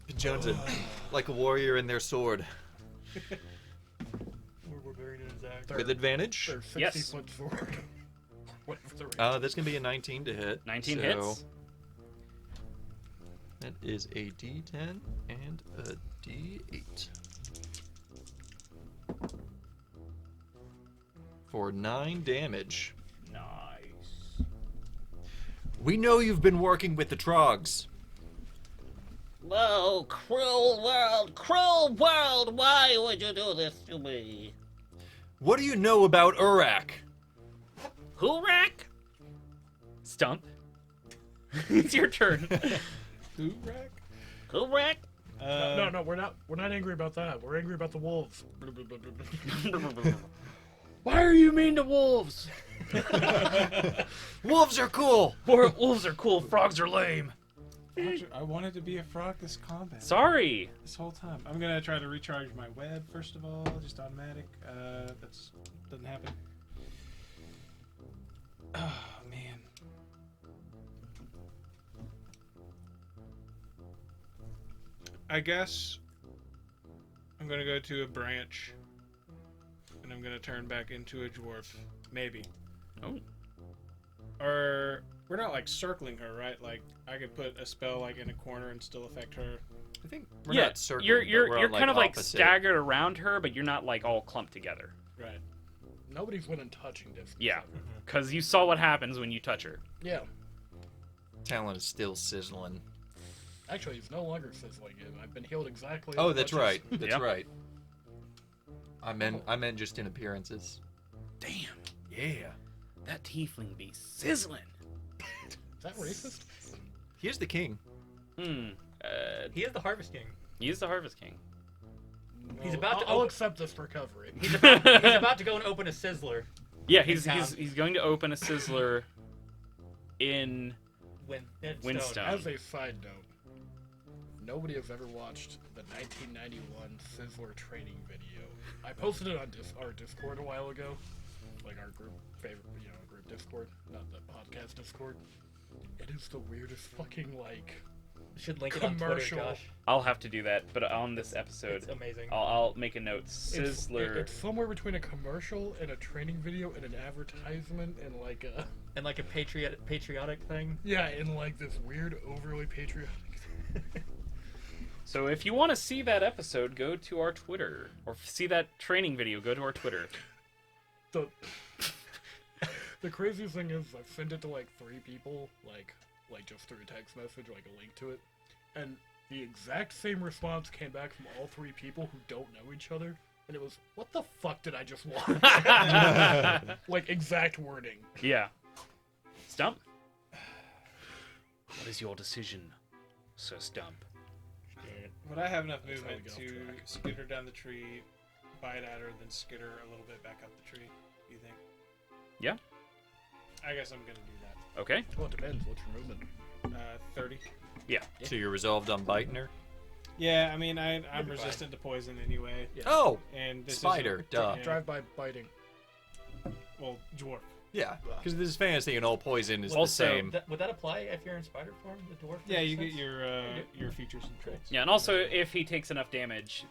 been jonesing like a warrior in their sword. We're buried in his axe. With advantage. They're 60 Yes. foot sword. Whatever the range. That's gonna be a 19 to hit. 19 so hits. That is a D10 and a D8. For 9 damage. Nice. We know you've been working with the Trogs. Oh, cruel world, why would you do this to me? What do you know about Urak? Hurak? Stump. It's your turn. Who, Rack? Hurak? No, we're not angry about that. We're angry about the wolves. Why are you mean to wolves? Wolves are cool. Wolves are cool, frogs are lame. I wanted to be a frog this combat. Sorry. This whole time. I'm gonna try to recharge my web first of all, just automatic. That's doesn't happen. Oh man. I guess I'm gonna go to a branch, and I'm gonna turn back into a dwarf. Maybe. Oh. Or we're not like circling her, right? Like I could put a spell like in a corner and still affect her. I think we're Yeah, not circling, you're but we're you're on, kind of like opposite. staggered around her, but you're not like all clumped together. Right. Nobody's within touching distance. Yeah, because you saw what happens when you touch her. Yeah. Talon is still sizzling. Actually, he's no longer sizzling him. I've been healed exactly. Oh, as that's much as- right. That's Yep. right. I meant just in appearances. Damn, Yeah. that tiefling be sizzling. Is that racist? Here's the king. He is the Harvest King. He's the Harvest King. He's No, about to I'll open- accept this recovery. He's about to go and open a Sizzler. Yeah, he's town. he's going to open a sizzler in Windstone. As a side note, nobody has ever watched the 1991 Sizzler training video. I posted it on our Discord a while ago, like our group favorite, group Discord, not the podcast Discord. It is the weirdest fucking like. Should link it on Twitter, Commercial. Josh. I'll have to do that, but on this episode, It's amazing. I'll make a note. Sizzler. It's somewhere between a commercial and a training video and an advertisement and like a. And like a patriotic thing. Yeah, in like this weird, overly patriotic. So if you want to see that episode, go to our Twitter, or see that training video, go to our Twitter. The craziest thing is I've sent it to like 3 people, like just through a text message, like a link to it, and the exact same response came back from all 3 people who don't know each other, and it was, "What the fuck did I just watch?" Like exact wording. Yeah. Stump? What is your decision, Sir Stump? Would I have enough That's how we movement get off to track. skitter down the tree, bite at her, then skitter a little bit back up the tree? Do you think? Yeah. I guess I'm gonna do that. Okay. Well, it depends. What's your movement? 30. Yeah. So you're resolved on biting her? Yeah, I mean, I'm resistant to poison anyway. Yeah. Oh! And this Spider, isn't- duh. yeah, Drive-by biting. Well, dwarf. Yeah, because this is fantasy and all poison is the Also- same. Would that apply if you're in spider form, the dwarf? Yeah, you get resistance? your features and traits. Yeah, and also if he takes enough damage,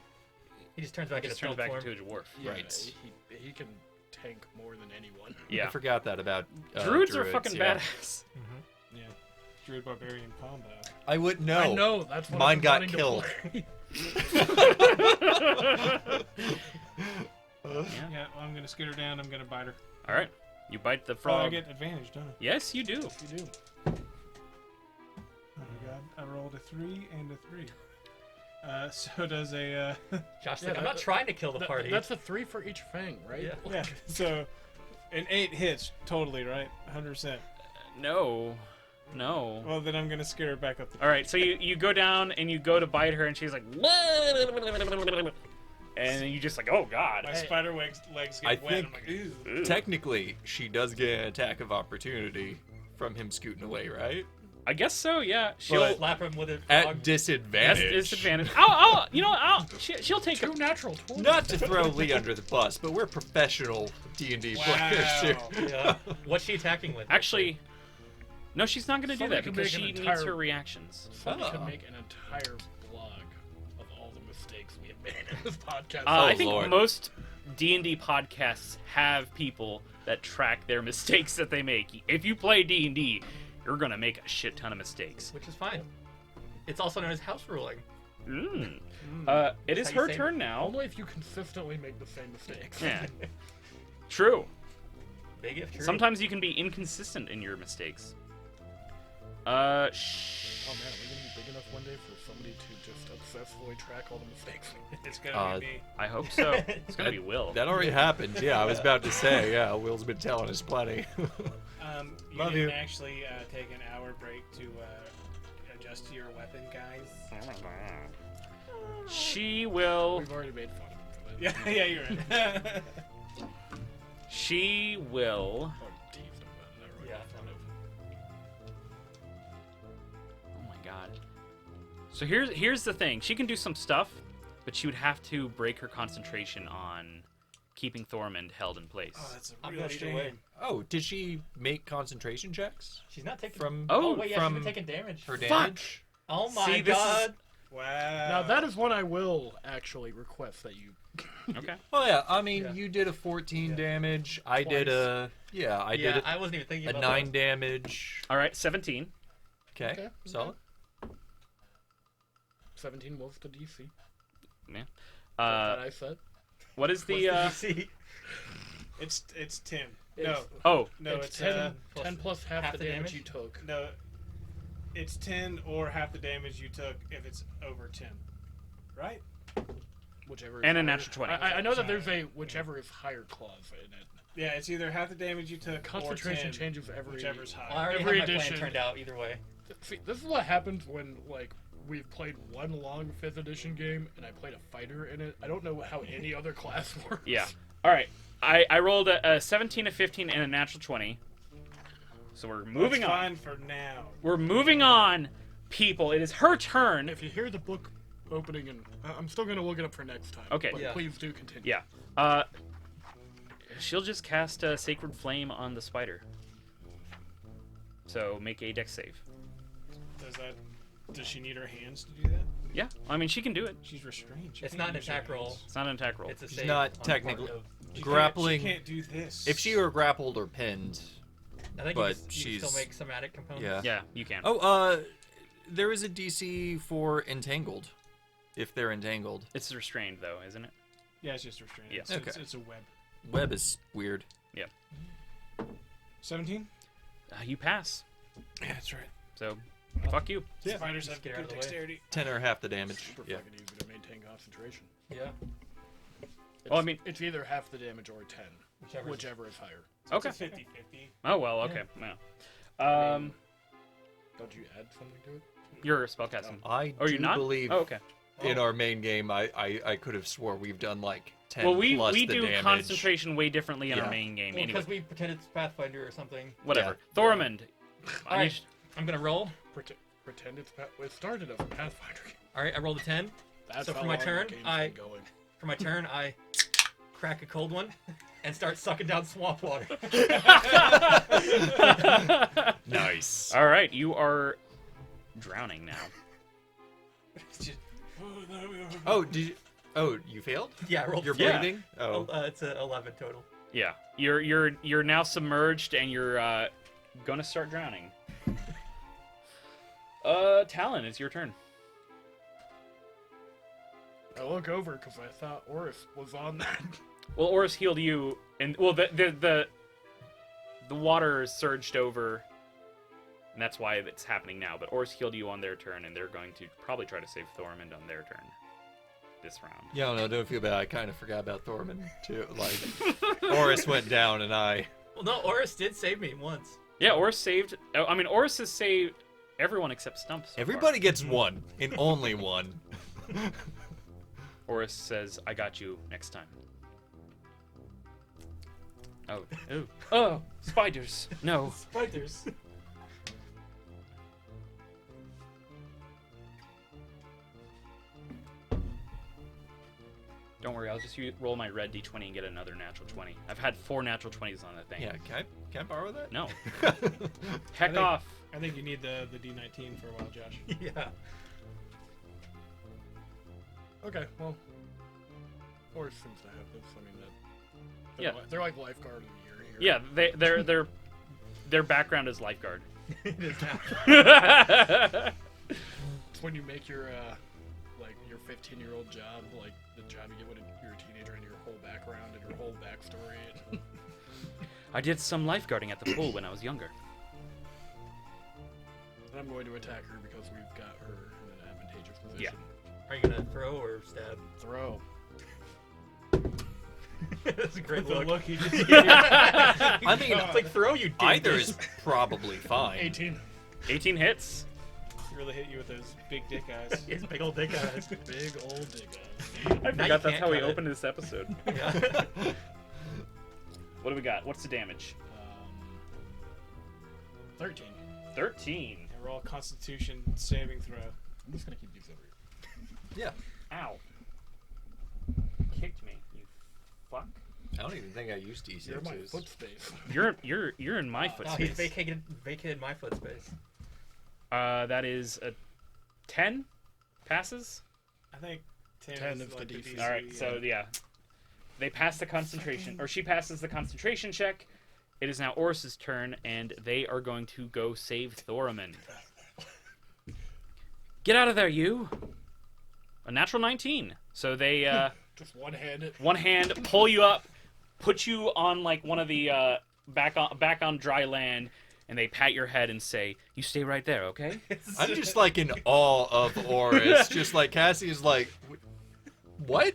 He just turns back he into just turns stone back form. into a dwarf. Yeah, Right. He can tank more than anyone. I Yeah. forgot that about Druids are fucking yeah. badass. Yeah. Druid Barbarian combo. I wouldn't know. I know. That's what Mine I've been got wanting to killed. play. Yeah. Yeah, well, I'm gonna skitter down. I'm gonna bite her. All right. You bite the Oh, I frog. get advantage, don't I? Yes, you do. You do. Oh my god, I rolled a 3 and a 3. So does a Josh, Yeah, like, I'm that- not trying to kill the party. That's a 3 for each fang, right? Yeah. yeah. So an 8 hits totally, right? 100%. No. No. Well, then I'm gonna scare her back up the. All right. So you go down and you go to bite her, and she's like, and then you just like, oh god. My spider legs get I wet. think- I'm like, ew. Ew. Technically, she does get an attack of opportunity from him scooting away, right? I guess so. Yeah. She'll But- slap him with a At frog. That's disadvantage. disadvantage. You know, she'll take a. Two natural 20. Not to throw Lee under the bus, but we're professional D&D players here. Wow. Yeah. What's she attacking with? Actually, no, she's not going to do Somebody that could because make she an needs entire- her reactions. Somebody could Oh. make an entire blog of all the mistakes we have made in this podcast. I Oh, think Lord. most D&D podcasts have people that track their mistakes that they make. If you play D&D, you're going to make a shit ton of mistakes. Which is fine. It's also known as house ruling. Mm. Mm. It is That's how you her say turn now. Only if you consistently make the same mistakes. Yeah. True. Big if true. Sometimes you can be inconsistent in your mistakes. Oh man, are we gonna be big enough one day for somebody to just obsessively track all the mistakes? It's gonna be me. I hope so. It's going to be Will. That already happened. Yeah, I was about to say. Yeah, Will's been telling us plenty. You Love didn't you. actually take an hour break to adjust to your weapon, guys. She will. We've already made fun of him for that. Yeah, yeah, you're right. She will. Or teased him, but never really Yeah. made fun of. Oh my god. So here's the thing. She can do some stuff, but she would have to break her concentration on keeping Thormund held in place. Oh, that's a I'm real good either way. shame. Oh, did she make concentration checks She's not taking. from Oh, wait, yeah, she's from been taking damage. her Fuck. damage? Oh my See, this is- god. Wow. Now that is one I will actually request that you. Okay. Oh yeah, I mean, Yeah. you did a 14 Yeah. damage. I did a I yeah, did I wasn't even thinking a about 9 damage. All right, 17. Okay, Okay, solid. 17 was the DC. Yeah. That I said. What is that. the What's the DC? It's 10. It's- Oh, No, it's it's 10, plus- 10 plus half, half the the damage damage? you took. no. It's 10 or half the damage you took if it's over 10. Right? Whichever. And is a higher. natural 20. I know that there's a whichever is higher clause in it. Yeah, it's either half the damage you took Concentration or 10, changes every. whichever's Well, I higher. already Every had my edition- plan turned out either way. See, this is what happens when like we've played one long 5th edition game and I played a fighter in it. I don't know how any other class works. yeah. All right. I rolled a 17, a 15, and a natural 20. So we're moving That's on. fine for now. We're moving on, people. It is her turn. If you hear the book opening, and I'm still gonna look it up for next time. Okay. But Yeah. please do continue. Yeah. She'll just cast a Sacred Flame on the spider. So make a dex save. Does she need her hands to do that? Yeah. I mean, she can do it. She's restrained. She It's can't not an use her attack roll. hands. It's not an attack roll. It's a She's save not on the part technically- of- She Grappling- Can't, she can't do this. If she were grappled or pinned. I think but you can she's- still make somatic components. Yeah. Yeah, you can. Oh, there is a DC for entangled. If they're entangled. It's restrained, though, isn't it? Yeah, it's just restrained. Yeah. It's, Okay. it's a web. Web is weird. 17? You pass. Yeah, that's right. So, fuck you. Yeah. Spiders have Get out good of the way. dexterity. 10 or half the damage. Super Yeah. fucking easy to maintain concentration. Yeah. Well, I mean- it's either half the damage or 10, Whichever. whichever is higher. Okay. It's a 50-50. Oh, well, okay. Yeah. Don't you add something to it? You're spellcasting. I Oh, do you're not? believe Oh, okay. in our main game, I could have swore we've done like 10 Well, we plus the do damage. concentration way differently in our Yeah. main game. Well, Anyway, because we pretend it's Pathfinder or something. whatever. Thormund. All right, I'm gonna roll. Pretend it's it started as a Pathfinder game. All right, I rolled a 10. That's So how for my long the turn, game's I- been going. For my turn, I crack a cold one and start sucking down swamp water. Nice. All right, you are drowning now. It's just- Oh, did you? Oh, you failed? yeah, I rolled. You're Yeah. breathing? Oh. It's a 11 total. Yeah, you're now submerged and you're gonna start drowning. Talon, it's your turn. I look over because I thought Oris was on that. Well, Oris healed you, and well, the water surged over, and that's why it's happening now. But Oris healed you on their turn, and they're going to probably try to save Thormund on their turn this round. Yeah, no, don't feel bad. I kind of forgot about Thormund too. Like, Oris went down, and I. Well, no, Oris did save me once. Yeah, Oris saved. I mean, Oris has saved everyone except Stump. So Everybody gets one, and only one. far. Oris says, "I got you next time." Oh, spiders! No. Spiders. Don't worry, I'll just roll my red d20 and get another natural 20. I've had 4 natural 20s on that thing. Yeah, can I borrow that? No. I Heck think- off. I think you need the D19 for a while, Josh. Yeah. Okay, well, Oris seems to have this. I mean, Yeah. they're like lifeguard of the year here. Yeah, their background is lifeguard. It is now. It's when you make your like your 15-year-old job, like the job you get when you're a teenager, and your whole background and your whole backstory. I did some lifeguarding at the pool when I was younger. And I'm going to attack her because we've got her in an advantageous position. Are you gonna throw or stab? Throw. That's a great The look. look he just I mean, It's like throw, you either dingus. is probably fine. 18. 18 hits. really hit you with those big dick eyes. His big old dick eyes. Big old dig I Now you forgot that's can't how we cut it. opened this episode. Yeah. What do we got? What's the damage? 13. 13. And roll a Constitution saving throw. I'm just gonna keep these over here. Yeah. Ow. Kicked me, you fuck. I don't even think I used D6s. You're my foot space. You're in my foot No, he's space. vacated my foot space. That is a 10 passes. I think 10, 10 is is the like DC. All right, so yeah, they pass the concentration, or she passes the concentration check. It is now Oris's turn, and they are going to go save Thormund. Get out of there, you! A natural 19. So they Just one-handed. one hand pull you up, put you on like one of the back on dry land, and they pat your head and say, "You stay right there, okay?" I'm just like in awe of Oris. Just like Cassie is like, what?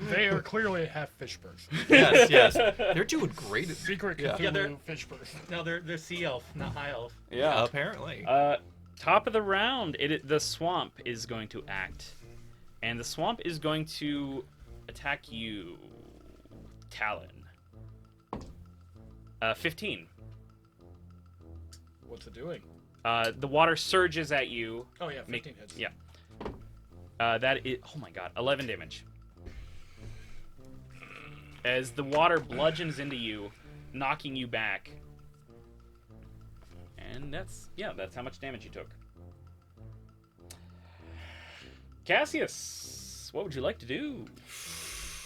They are clearly a half fish person. yes. They're doing great. Secret Yeah. Cthulhu Yeah, they're- fish person. No, they're sea elf, not high elf. Yeah, apparently. Top of the round, the swamp is going to act, and the swamp is going to attack you, Talon. 15. What's it doing? The water surges at you. Oh yeah, 15 hits. Yeah. That is, oh my god, 11 damage. As the water bludgeons into you, knocking you back. And that's how much damage you took. Cassius, what would you like to do?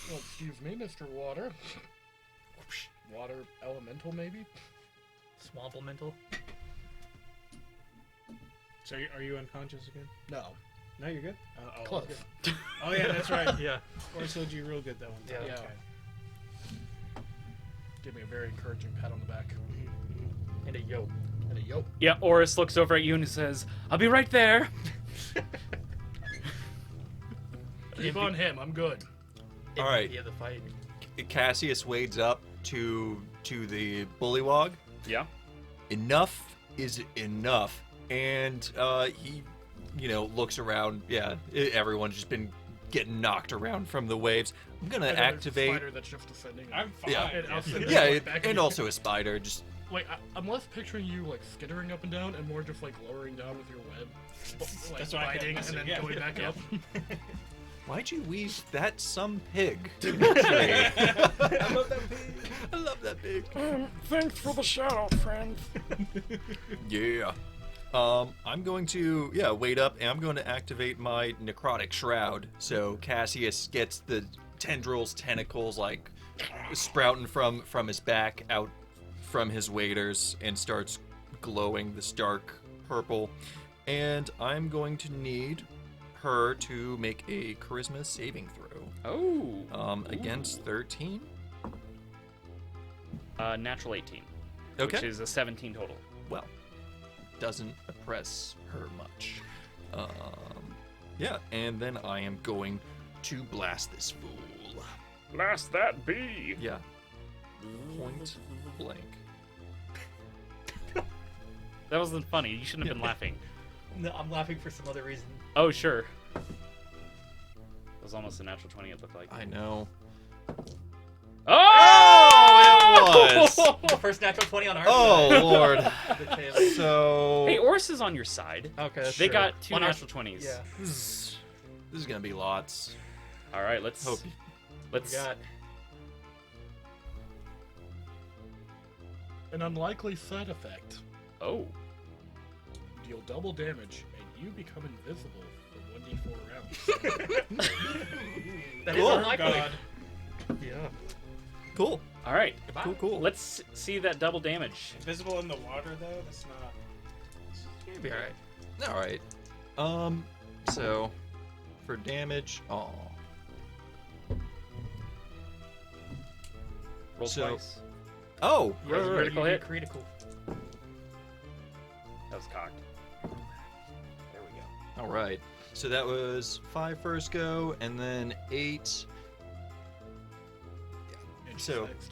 Well, excuse me, Mr. Water. Water elemental, maybe? Swamp elemental. So are you unconscious again? No. No, you're good. Oh, Close. good. Oh yeah, that's right. Yeah. Or told you real good that one time. Yeah. Okay. Give me a very encouraging pat on the back. And a yoke. And a yoke. Yeah, Oris looks over at you and says, "I'll be right there." Keep on him, I'm good. All right. Yeah, the fight. Cassius wades up to the bullywog. Yeah. Enough is enough, and he, looks around. Yeah, everyone's just been getting knocked around from the waves. I'm gonna And then there's a activate. spider that's just descending. I'm fine. Yeah. And also there's, Yeah, like, back and again. also a spider. Just Wait, I'm less picturing you like skittering up and down, and more just like lowering down with your web, like That's what I biting and kept then missing, going yeah. back up. why'd you weave that some pig? I love that pig. I love that pig. Thanks for the shout out, friend. Yeah. I'm going to wait up, and I'm going to activate my necrotic shroud. So Cassius gets the tentacles like sprouting from his back out from his waders and starts glowing this dark purple. And I'm going to need her to make a charisma saving throw. Oh. Against 13. Natural 18. Okay. Which is a 17 total. Well, doesn't oppress her much. Yeah, and then I am going to blast this fool. Blast that bee! Yeah. Point blank. That wasn't funny. You shouldn't have been laughing. No, I'm laughing for some other reason. Oh, sure. That was almost a natural 20, it looked like. I know. Oh! it was! First natural 20 on our Oh, side. Lord. The tail. So... Hey, Oris is on your side. Okay, that's They true. got 2 On our- natural 20s. Yeah. This is gonna be lots. All right, let's Hope. We let's got An unlikely side effect: Oh. deal double damage, and you become invisible for 1d4 rounds. that is Cool. unlikely. God. Yeah. Cool. All right. Cool, cool. Let's see that double damage. Invisible in the water though. That's not. You'll be alright. Alright. So, for damage... Aw. Roll So- twice. Oh! Yeah, Right, you're- critical you're hit. Critical. That was cocked. There we go. Alright. So that was 5 first go, and then 8... And she's So- next.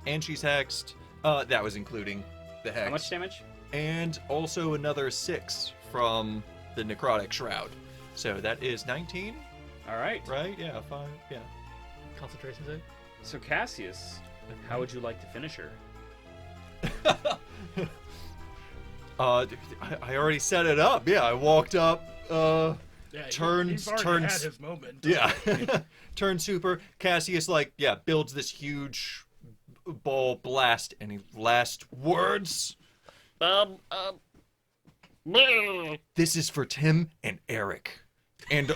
And she's hexed. That was including the hex. How much damage? And also another 6 from the necrotic shroud. So that is 19, All right. right? Yeah, 5. Yeah. Concentration save. So Cassius, how would you like to finish her? I already set it up. Yeah, I walked up. Yeah, turns- he's already turns- had his moment. Yeah. Turn super. Cassius, builds this huge ball blast. Any last words? This is for Tim and Eric. And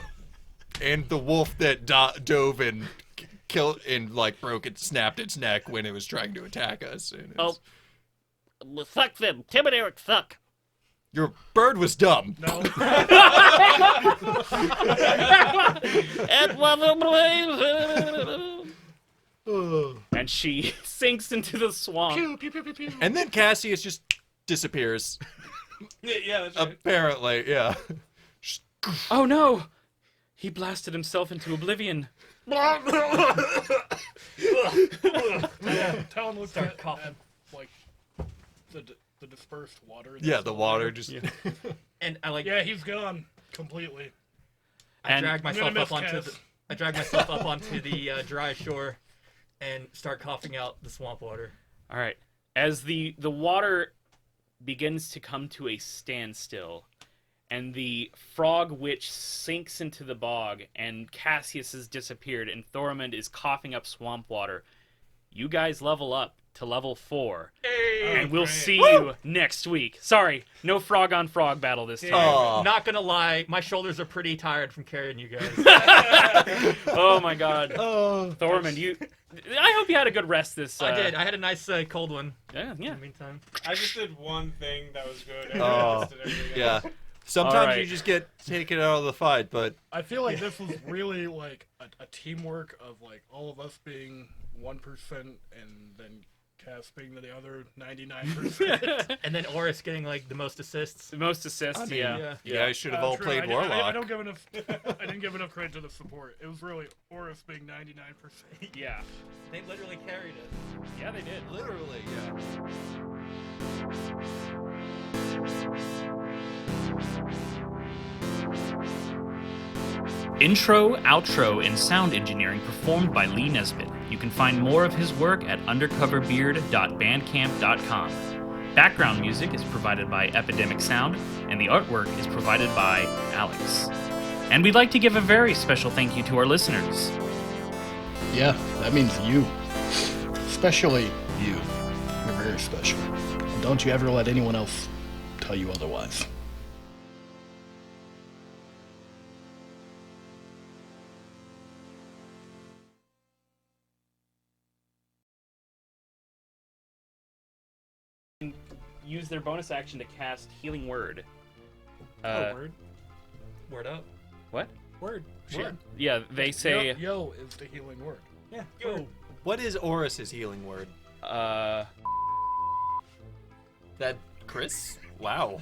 the wolf that dove and killed and snapped its neck when it was trying to attack us. And it's- Fuck them. Tim and Eric suck. Your bird was dumb. No. And one of them And she sinks into the swamp. Pew, pew, pew, pew, pew. And then Cassius just disappears. Yeah, that's right. Apparently, yeah. Oh no! He blasted himself into oblivion. Talon looks Start at coughing. like the dispersed water. Yeah, that's the still water there. just. And I Yeah, he's gone completely. I And- drag I'm gonna myself up miss onto Kaz. I drag myself up onto the dry shore and start coughing out the swamp water. All right. As the water begins to come to a standstill, and the frog witch sinks into the bog, and Cassius has disappeared, and Thormund is coughing up swamp water, you guys level up to level 4. And we'll great. see you next week. Sorry, no frog on frog battle this time. Aw. Not gonna lie, my shoulders are pretty tired from carrying you guys. Oh my god. Oh. Thormund, I hope you had a good rest this... I did. I had a nice cold one Yeah, yeah. in the meantime. I just did one thing that was good. And Oh, the rest did everything Yeah. else. Sometimes Alright. you just get taken out of the fight, but I feel like this was really like a teamwork of like all of us being 1% and then Cass being the other 99%. And then Oris getting the most assists. The most assists, I mean, yeah. you guys should have all True, played I Warlock. don't give enough. I didn't give enough credit to the support. It was really Oris being 99%. Yeah. They literally carried us. Yeah, they did. Literally, yeah. Intro, outro, and sound engineering performed by Lee Nesbitt. You can find more of his work at undercoverbeard.bandcamp.com. Background music is provided by Epidemic Sound, and the artwork is provided by Alex. And we'd like to give a very special thank you to our listeners. Yeah, that means you. Especially you. You're very special. And don't you ever let anyone else tell you otherwise. Use their bonus action to cast Healing Word. Word. Word up. What? Word. Shit. Yeah, they say... Yo is the healing word. Yeah. Yo. What is Oris's healing word? That Chris? Wow.